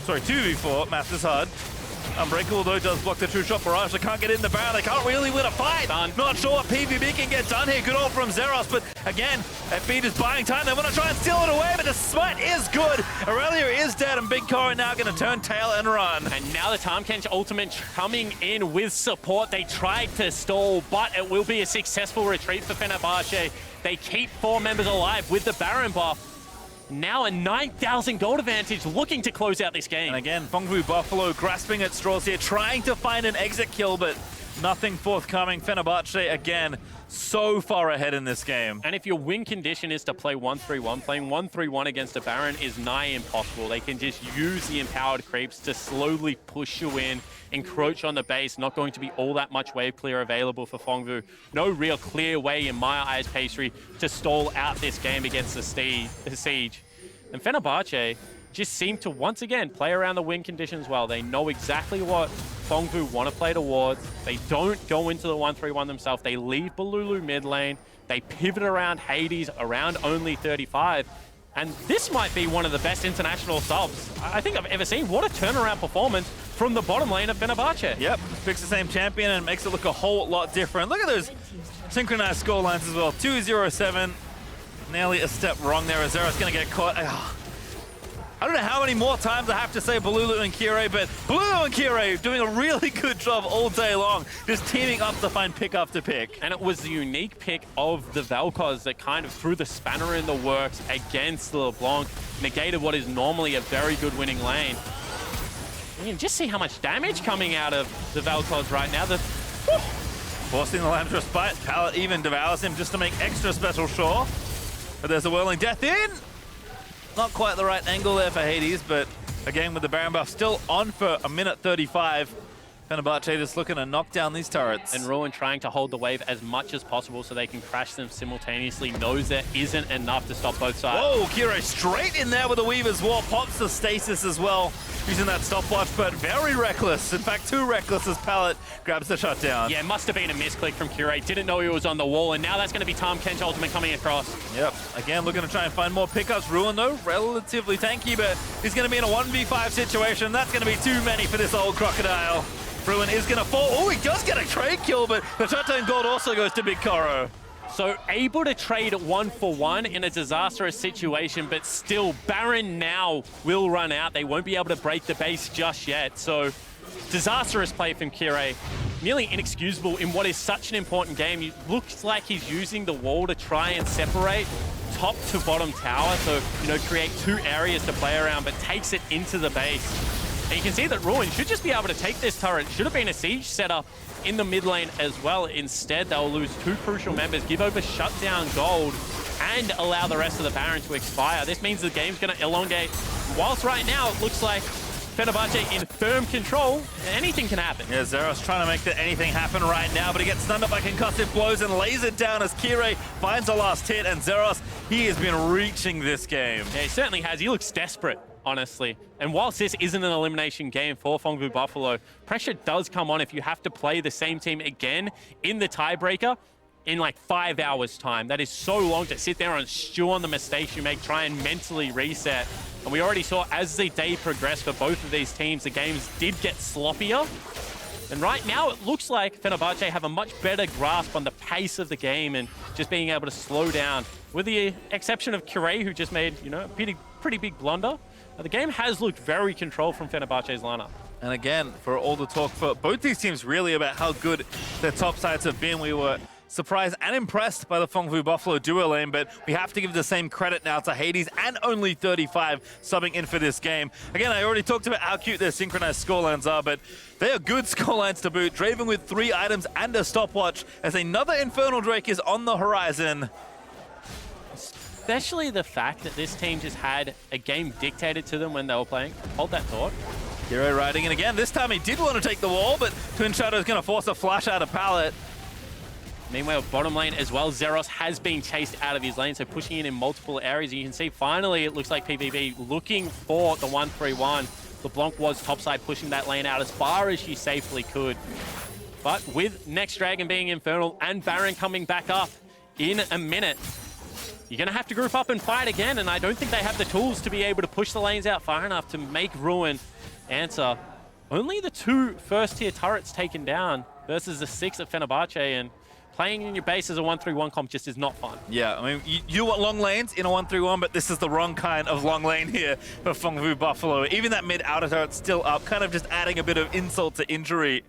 Speaker 1: Sorry, 2v4, math is hard. Unbreakable though does block the true shot barrage. They can't get in the Baron, they can't really win a fight. Not sure what PVB can get done here. Good ult from Xerath, but again, FB just buying time. They want to try and steal it away, but the smite is good. Irelia is dead, and BigKoro now going to turn tail and run.
Speaker 2: And now the Tahm Kench ultimate coming in with support. They tried to stall, but it will be a successful retreat for Fenerbahçe. They keep 4 members alive with the Baron buff. Now a 9,000 gold advantage, looking to close out this game.
Speaker 1: And again, Phong Buffalo grasping at straws here, trying to find an exit kill, but nothing forthcoming. Fenerbahçe, again, so far ahead in this game.
Speaker 2: And if your win condition is to play 1-3-1, playing 1-3-1 against a Baron is nigh impossible. They can just use the empowered creeps to slowly push you in, encroach on the base. Not going to be all that much wave clear available for Phong. No real clear way, in my eyes, Pastry, to stall out this game against the Siege. And Fenerbahçe just seem to once again play around the win conditions well. They know exactly what Phong want to play towards. They don't go into the 1-3-1 themselves. They leave Bolulu mid lane. They pivot around Hades, around only 35. And this might be one of the best international subs I think I've ever seen. What a turnaround performance from the bottom lane of Fenerbahçe.
Speaker 1: Yep, picks the same champion and makes it look a whole lot different. Look at those synchronized score lines as well. 2-0-7. Nearly a step wrong there. Azera's going to get caught. I don't know how many more times I have to say Bolulu and Kirei, but Bolulu and Kirei doing a really good job all day long, just teaming up to find pick after pick.
Speaker 2: And it was the unique pick of the Vel'Koz that kind of threw the spanner in the works against LeBlanc, negated what is normally a very good winning lane. You can just see how much damage coming out of the Vel'Koz right now.
Speaker 1: Forcing the Lamb's Respite, Pallet even devours him just to make extra special sure. But there's a Whirling Death in. Not quite the right angle there for Hades, but again with the Baron buff still on for a minute 35. Fenerbahçe just looking to knock down these turrets.
Speaker 2: And Ruin trying to hold the wave as much as possible so they can crash them simultaneously. Knows there isn't enough to stop both sides.
Speaker 1: Whoa, Kirei straight in there with the Weaver's War. Pops the stasis as well, using that stopwatch, but very reckless. In fact, too reckless as Pallet grabs the shutdown.
Speaker 2: Yeah, must have been a misclick from Kirei. Didn't know he was on the wall, and now that's going to be Tahm Kench ultimate coming across.
Speaker 1: Yep, again looking to try and find more pickups. Ruin though, relatively tanky, but he's going to be in a 1v5 situation. That's going to be too many for this old crocodile. Ruin is going to fall. Oh, he does get a trade kill, but the shutdown gold also goes to BigKoro.
Speaker 2: So able to trade 1-for-1 in a disastrous situation, but still Baron now will run out. They won't be able to break the base just yet. So disastrous play from Kirei. Nearly inexcusable in what is such an important game. It looks like he's using the wall to try and separate top to bottom tower. So, you know, create 2 areas to play around, but takes it into the base. And you can see that Ruin should just be able to take this turret. Should have been a siege setup in the mid lane as well. Instead, they'll lose 2 crucial members, give over shutdown gold, and allow the rest of the Baron to expire. This means the game's going to elongate. Whilst right now it looks like Fenerbahçe in firm control, anything can happen.
Speaker 1: Yeah, Zeros trying to make anything happen right now, but he gets stunned up by concussive blows and lays it down as Kirei finds the last hit, and Zeros, he has been reaching this game.
Speaker 2: Yeah, he certainly has. He looks desperate, honestly. And whilst this isn't an elimination game for Phong Vu Buffalo, pressure does come on if you have to play the same team again in the tiebreaker in like 5 hours time. That is so long to sit there and stew on the mistakes you make, try and mentally reset. And we already saw as the day progressed for both of these teams, the games did get sloppier. And right now it looks like Fenerbahçe have a much better grasp on the pace of the game and just being able to slow down. With the exception of Kirei, who just made, you know, a pretty big blunder. The game has looked very controlled from Fenerbahçe's lineup.
Speaker 1: And again, for all the talk for both these teams really about how good their top sides have been, we were surprised and impressed by the Phong Vu Buffalo duo lane, but we have to give the same credit now to Hades and only 35 subbing in for this game. Again, I already talked about how cute their synchronized scorelines are, but they are good scorelines to boot. Draven with 3 items and a stopwatch as another Infernal Drake is on the horizon.
Speaker 2: Especially the fact that this team just had a game dictated to them when they were playing. Hold that thought.
Speaker 1: Kirei riding in again. This time he did want to take the wall, but Twin Shadow is going to force a flash out of pallet.
Speaker 2: Meanwhile, bottom lane as well, Zeros has been chased out of his lane, so pushing in multiple areas. You can see finally it looks like PVB looking for the 1-3-1. LeBlanc was topside pushing that lane out as far as she safely could. But with next Dragon being Infernal and Baron coming back up in a minute, you're going to have to group up and fight again, and I don't think they have the tools to be able to push the lanes out far enough to make Ruin answer. Only the 2 first-tier turrets taken down versus the 6 of Fenerbahçe, and playing in your base as a 1-3-1 comp just is not fun.
Speaker 1: Yeah, I mean, you want long lanes in a 1-3-1, but this is the wrong kind of long lane here for Phong Vu Buffalo. Even that mid-outer turret's still up, kind of just adding a bit of insult to injury.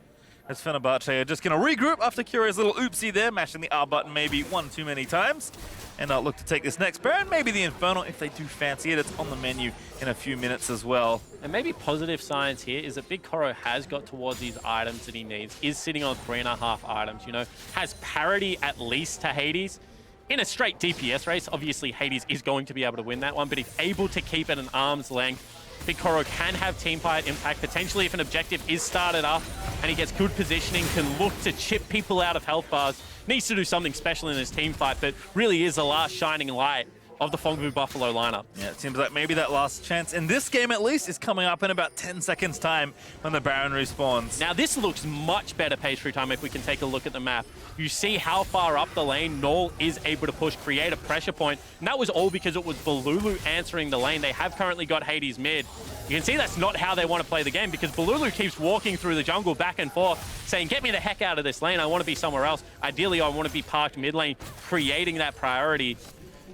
Speaker 1: As Fenerbahçe are just going to regroup after Kirei's little oopsie there, mashing the R button maybe one too many times. And look to take this next Baron, maybe the Infernal if they do fancy it. It's on the menu in a few minutes as well.
Speaker 2: And maybe positive signs here is that BigKoro has got towards these items that he needs, is sitting on 3.5 items, you know, has parity at least to Hades. In a straight DPS race, obviously Hades is going to be able to win that one, but if able to keep it an arm's length, BigKoro can have team fight impact, potentially if an objective is started up and he gets good positioning, can look to chip people out of health bars. Needs to do something special in his team fight, but really is the last shining light of the Phong Vu Buffalo lineup.
Speaker 1: Yeah, it seems like maybe that last chance in this game at least is coming up in about 10 seconds time when the Baron respawns.
Speaker 2: Now this looks much better pace through time if we can take a look at the map. You see how far up the lane Naul is able to push, create a pressure point, and that was all because it was Bolulu answering the lane. They have currently got Hades mid. You can see that's not how they want to play the game because Bolulu keeps walking through the jungle back and forth saying, get me the heck out of this lane, I want to be somewhere else. Ideally, I want to be parked mid lane, creating that priority.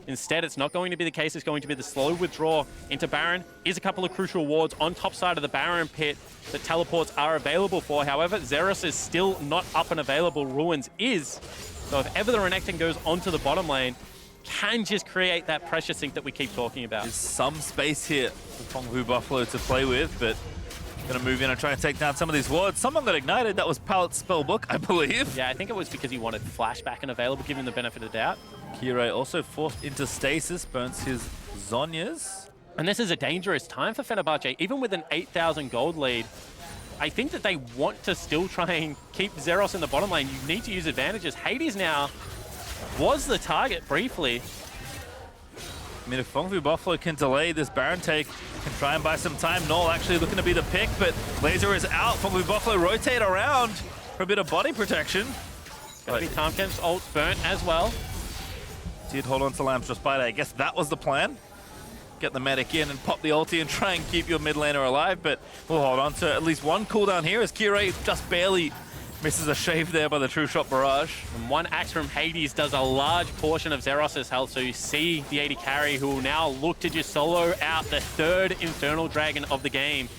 Speaker 2: Instead, it's not going to be the case. It's going to be the slow withdraw into Baron. Is a couple of crucial wards on top side of the Baron pit that teleports are available for. However, Zeros is still not up and available. Ruins is. So if ever the Renekton goes onto the bottom lane, can just create that pressure sink that we keep talking about.
Speaker 1: There's some space here for Phong Vu Buffalo to play with, but going to move in and try and take down some of these wards. Someone got ignited. That was Pallet's spellbook, I believe.
Speaker 2: Yeah, I think it was because he wanted flashback and available, given the benefit of the doubt.
Speaker 1: Kirei also forced into stasis, burns his Zhonya's.
Speaker 2: And this is a dangerous time for Fenerbahçe. Even with an 8,000 gold lead, I think that they want to still try and keep Zeros in the bottom lane. You need to use advantages. Hades now was the target briefly.
Speaker 1: I mean, if Phong Vu Buffalo can delay this Baron take, can try and buy some time. Naul actually looking to be the pick, but Laser is out. Phong Vu Buffalo rotate around for a bit of body protection.
Speaker 2: Gonna be Tahm's ult burnt as well.
Speaker 1: Did hold on to Lamb's Respite. I guess that was the plan. Get the medic in and pop the ulti and try and keep your mid laner alive, but we'll hold on to at least one cooldown here as Kirei just barely misses a shave there by the True Shot Barrage.
Speaker 2: And one axe from Hades does a large portion of Zeros' health, so you see the AD carry who will now look to just solo out the 3rd Infernal Dragon of the game.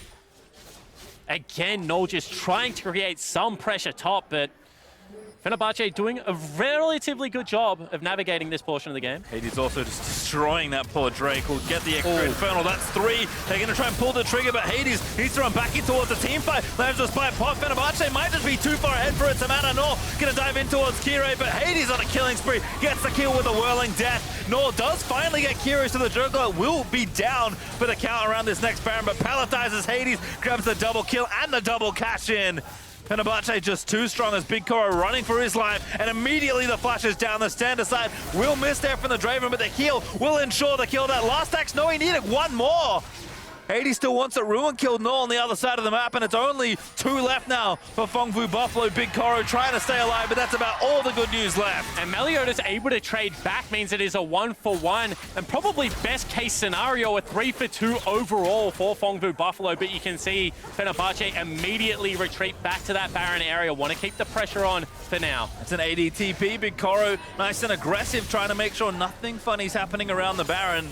Speaker 2: Again, Naul just trying to create some pressure top, but Fenerbahçe doing a relatively good job of navigating this portion of the game.
Speaker 1: Hades also just destroying that poor Drake. Will get the extra Infernal. That's 3. They're going to try and pull the trigger, but Hades needs to run back in towards the team fight. Lands just by a pot. Fenerbahçe might just be too far ahead for its amount. Naul going to dive in towards Kirei, but Hades on a killing spree. Gets the kill with a whirling death. Naul does finally get Kirei, so the Joker will be down for the count around this next Baron, but palletizes Hades, grabs the double kill and the double cash in. Fenerbahçe just too strong as BigKoro running for his life, and immediately the flashes down the standard side. Will miss there from the Draven, but the heal will ensure the kill. That last axe, no, he needed one more. Hades still wants it. Ruin killed Naul on the other side of the map, and it's only 2 left now for Phong Buffalo. BigKoro trying to stay alive, but that's about all the good news left.
Speaker 2: And Meliodas able to trade back means it is a 1-for-1, and probably best case scenario, a 3-for-2 overall for Phong Buffalo. But you can see Fenerbahçe immediately retreat back to that Baron area. Want to keep the pressure on for now.
Speaker 1: It's an ADTP. BigKoro nice and aggressive, trying to make sure nothing funny's happening around the Baron.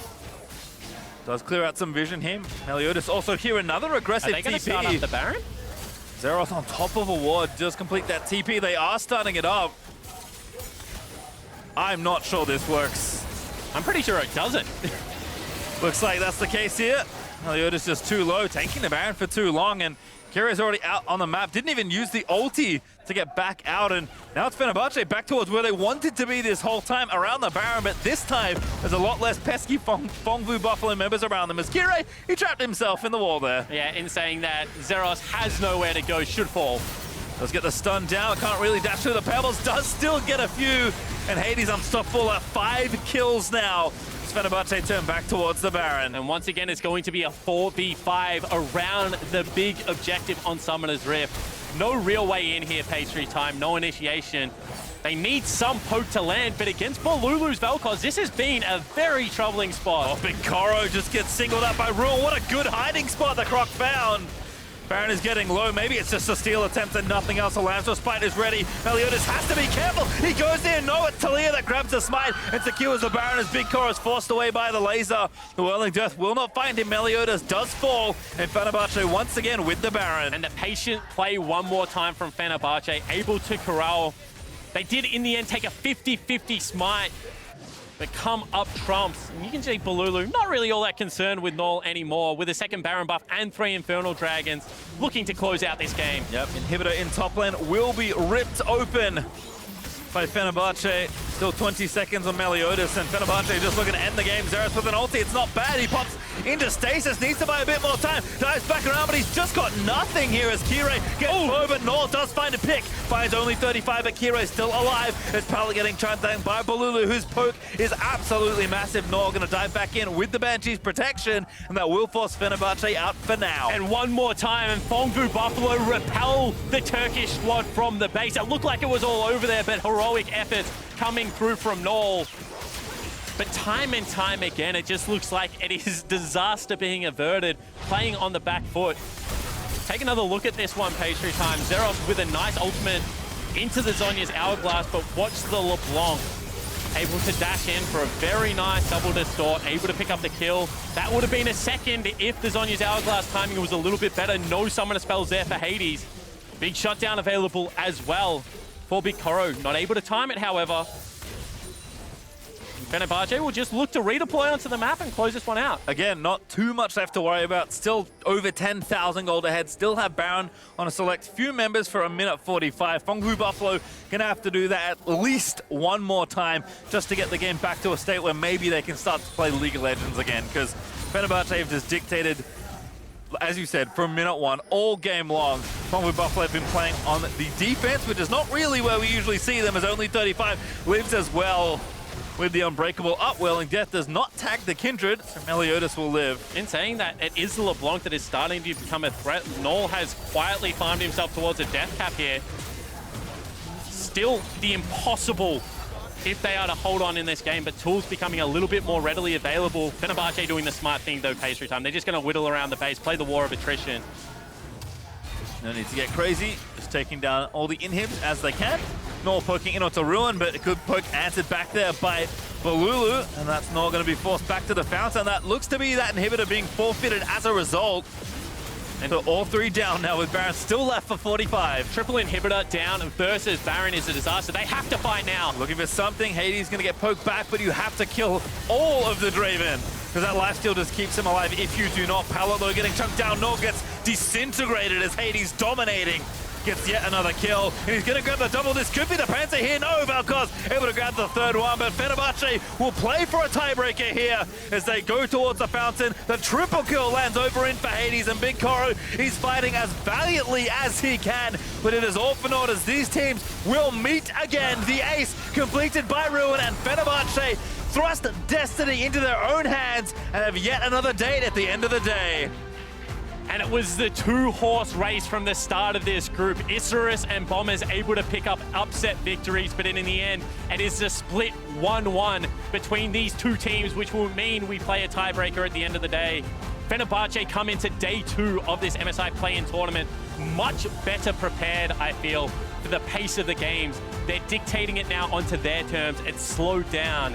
Speaker 1: Does clear out some vision here. Meliodas also here, another aggressive TP.
Speaker 2: Are they going to start up the Baron?
Speaker 1: Zeros on top of a ward, does complete that TP. They are starting it up. I'm not sure this works.
Speaker 2: I'm pretty sure it doesn't.
Speaker 1: Looks like that's the case here. Meliodas just too low, tanking the Baron for too long, and Kirei's already out on the map. Didn't even use the ulti to get back out, and now it's Fenerbahçe back towards where they wanted to be this whole time, around the Baron, but this time there's a lot less pesky Phong Buffalo members around them as Kirei, he trapped himself in the wall there.
Speaker 2: Yeah, in saying that, Zeros has nowhere to go, should fall.
Speaker 1: Let's get the stun down, can't really dash through the pebbles, does still get a few, and Hades unstoppable at 5 kills now. Fenerbahçe turn back towards the Baron.
Speaker 2: And once again, it's going to be a 4v5 around the big objective on Summoner's Rift. No real way in here, Pastry Time, no initiation. They need some poke to land, but against Bolulu's Vel'Koz, this has been a very troubling spot.
Speaker 1: Oh, BigKoro just gets singled out by Ruin. What a good hiding spot the Croc found. Baron is getting low. Maybe it's just a steal attempt and nothing else. Alanzo Spite is ready. Meliodas has to be careful. He goes there. No, it's Taliyah that grabs the smite and secures the Baron as BigKoro is forced away by the laser. The Whirling Death will not find him. Meliodas does fall, and Fenerbahçe once again with the Baron.
Speaker 2: And the patient play one more time from Fenerbahçe, able to corral. They did in the end take a 50-50 smite, but come up trumps. And you can see Bolulu not really all that concerned with Naul anymore, with a second Baron buff and 3 Infernal Dragons looking to close out this game.
Speaker 1: Yep, inhibitor in top lane will be ripped open by Fenerbahçe. Still 20 seconds on Meliodas, and Fenerbahçe just looking to end the game. Zeros with an ulti, it's not bad. He pops into stasis, needs to buy a bit more time. Dives back around, but he's just got nothing here as Kirei gets low, but Naul does find a pick. Finds only 35, but Kirei still alive. As Pallet getting trapped down by Bolulu, whose poke is absolutely massive. Naul going to dive back in with the Banshee's protection, and that will force Fenerbahçe out for now.
Speaker 2: And one more time, and Phong Buffalo repel the Turkish squad from the base. It looked like it was all over there, but heroic efforts coming through from Naul. But time and time again, it just looks like it is disaster being averted, playing on the back foot. Take another look at this one, Pastry Time. Zeros with a nice ultimate into the Zhonya's Hourglass, but watch the LeBlanc. Able to dash in for a very nice double distort, able to pick up the kill. That would have been a second if the Zhonya's Hourglass timing was a little bit better. No summoner spells there for Hades. Big shutdown available as well for BigKoro. Not able to time it, however. Fenerbahçe will just look to redeploy onto the map and close this one out.
Speaker 1: Again, not too much left to worry about. Still over 10,000 gold ahead. Still have Baron on a select few members for a minute 45. Phong Buffalo gonna have to do that at least one more time just to get the game back to a state where maybe they can start to play League of Legends again, because Fenerbahçe have just dictated, as you said, from minute 1 all game long. Phong Buffalo have been playing on the defense, which is not really where we usually see them, as only 35 lives as well. With the Unbreakable up, Whirling Death does not tag the Kindred, so Meliodas will live.
Speaker 2: In saying that, it is the LeBlanc that is starting to become a threat. Naul has quietly farmed himself towards a death cap here. Still the impossible if they are to hold on in this game, but tools becoming a little bit more readily available. Fenerbahçe doing the smart thing though, Pastry Time. They're just going to whittle around the base, play the war of attrition.
Speaker 1: No need to get crazy, just taking down all the inhibs as they can. Naul poking in onto Ruin, but a good poke answered back there by Bolulu, and that's Naul going to be forced back to the fountain. That looks to be that inhibitor being forfeited as a result. So all three down now with Baron still left for 45.
Speaker 2: Triple inhibitor down versus Baron is a disaster. They have to fight now.
Speaker 1: Looking for something. Hades going to get poked back, but you have to kill all of the Draven, because that lifesteal just keeps him alive if you do not. Pallet though getting chunked down. Naul gets disintegrated as Hades dominating. Gets yet another kill, and he's going to grab the double. This could be the Panzer here. No, Vel'Koz able to grab the third one, but Fenerbahçe will play for a tiebreaker here as they go towards the fountain. The triple kill lands over in for Hades, and BigKoro, he's fighting as valiantly as he can, but it is all for naught as these teams will meet again. The ace completed by Ruin, and Fenerbahçe thrust destiny into their own hands and have yet another date at the end of the day.
Speaker 2: And it was the two-horse race from the start of this group. Isurus and Bombers able to pick up upset victories, but in the end, it is a split 1-1 between these two teams, which will mean we play a tiebreaker at the end of the day. Fenerbahçe come into day 2 of this MSI play-in tournament much better prepared, I feel, for the pace of the games. They're dictating it now onto their terms. It's slowed down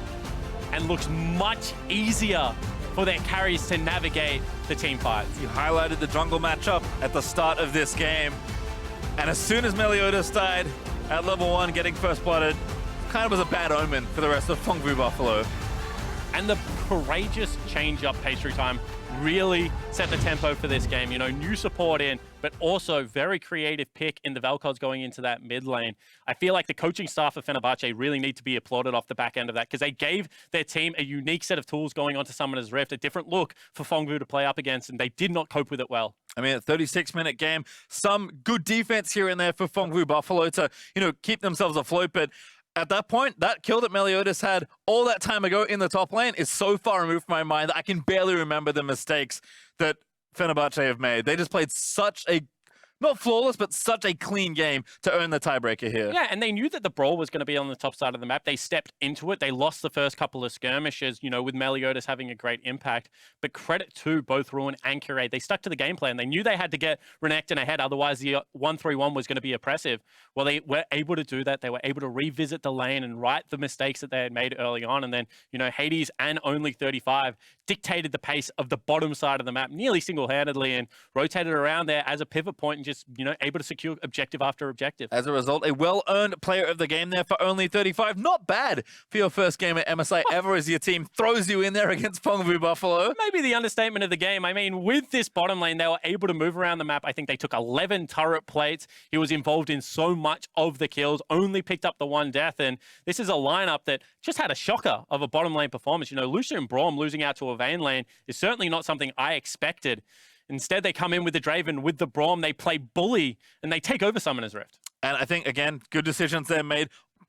Speaker 2: and looks much easier for their carries to navigate the team fights.
Speaker 1: You highlighted the jungle matchup at the start of this game, and as soon as Meliodas died at level 1, getting first blooded, kind of was a bad omen for the rest of Phong Buffalo.
Speaker 2: And the courageous change-up pastry time really set the tempo for this game. You know, new support in, but also very creative pick in the Vel'Koz going into that mid lane. I feel like the coaching staff of Fenerbahçe really need to be applauded off the back end of that, because they gave their team a unique set of tools going on to Summoner's Rift, a different look for Phong to play up against, and they did not cope with it well.
Speaker 1: I mean, a 36-minute game, some good defense here and there for Phong Buffalo to, you know, keep themselves afloat, but at that point, that kill that Meliodas had all that time ago in the top lane is so far removed from my mind that I can barely remember the mistakes that Fenerbahçe have made. They just played such a, not flawless, but such a clean game to earn the tiebreaker here.
Speaker 2: Yeah, and they knew that the brawl was going to be on the top side of the map. They stepped into it. They lost the first couple of skirmishes, you know, with Meliodas having a great impact. But credit to both Ruin and Kirei. They stuck to the game plan. They knew they had to get Renekton ahead, otherwise the 1-3-1 was going to be oppressive. Well, they were able to do that. They were able to revisit the lane and right the mistakes that they had made early on. And then, you know, Hades and only 35 dictated the pace of the bottom side of the map nearly single-handedly and rotated around there as a pivot point and just, you know, able to secure objective after objective.
Speaker 1: As a result, a well-earned player of the game there for only 35. Not bad for your first game at MSI ever as your team throws you in there against Phong Buffalo.
Speaker 2: Maybe the understatement of the game. I mean, with this bottom lane, they were able to move around the map. I think they took 11 turret plates. He was involved in so much of the kills, only picked up the 1 death. And this is a lineup that just had a shocker of a bottom lane performance. You know, Lucian and Braum losing out to a Vayne lane is certainly not something I expected. Instead, they come in with the Draven, with the Braum, they play bully, and they take over Summoner's Rift.
Speaker 1: And I think, again, good decisions there made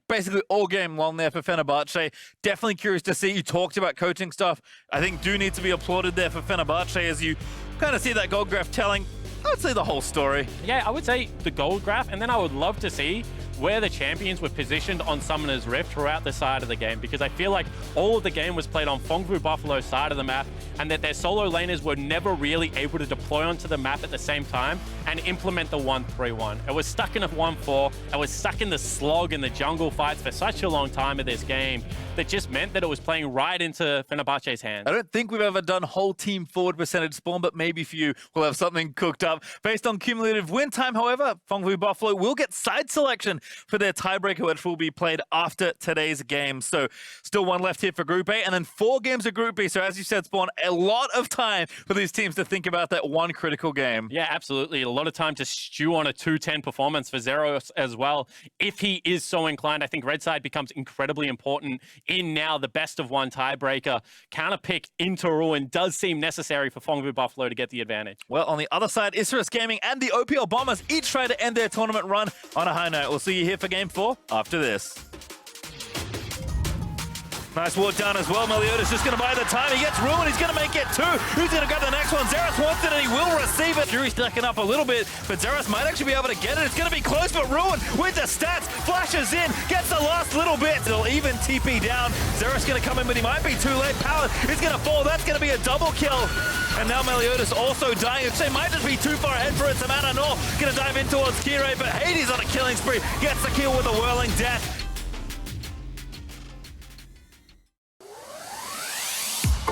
Speaker 1: basically all game long there for Fenerbahçe. Definitely curious to see. You talked about coaching stuff. I think do need to be applauded there for Fenerbahçe as you kind of see that gold graph telling, I would say, the whole story.
Speaker 2: Yeah, I would say the gold graph, and then I would love to see where the champions were positioned on Summoner's Rift throughout the side of the game, because I feel like all of the game was played on Phong Buffalo's side of the map, and that their solo laners were never really able to deploy onto the map at the same time and implement the 1-3-1. It was stuck in a 1-4. It was stuck in the slog and the jungle fights for such a long time of this game that just meant that it was playing right into Fenerbahçe's hands.
Speaker 1: I don't think we've ever done whole team forward percentage spawn, but maybe for you, we'll have something cooked up. Based on cumulative win time, however, Phong Buffalo will get side selection for their tiebreaker, which will be played after today's game. So still one left here for Group A, and then 4 games of Group B. So as you said, Spawn, a lot of time for these teams to think about that one critical game.
Speaker 2: Yeah, absolutely. A lot of time to stew on a 2-10 performance for Zeros as well. If he is so inclined, I think Red Side becomes incredibly important in now the best of 1 tiebreaker. Counter pick into Ruin does seem necessary for Phong Buffalo to get the advantage.
Speaker 1: Well, on the other side, Isurus Gaming and the OPL Bombers each try to end their tournament run on a high note. We'll see you here for Game 4 after this. Nice walk down as well. Meliodas just going to buy the time. He gets Ruin. He's going to make it 2. Who's going to grab the next one? Zeros wants it and he will receive it. Fury stacking up a little bit, but Zeros might actually be able to get it. It's going to be close, but Ruin with the stats flashes in, gets the last little bit. It'll even TP down. Zeros going to come in, but he might be too late. Pallet is going to fall. That's going to be a double kill. And now Meliodas also dying. They might just be too far ahead for it. Samana Naul going to dive in towards Kirei, but Hades on a killing spree. Gets the kill with a whirling death.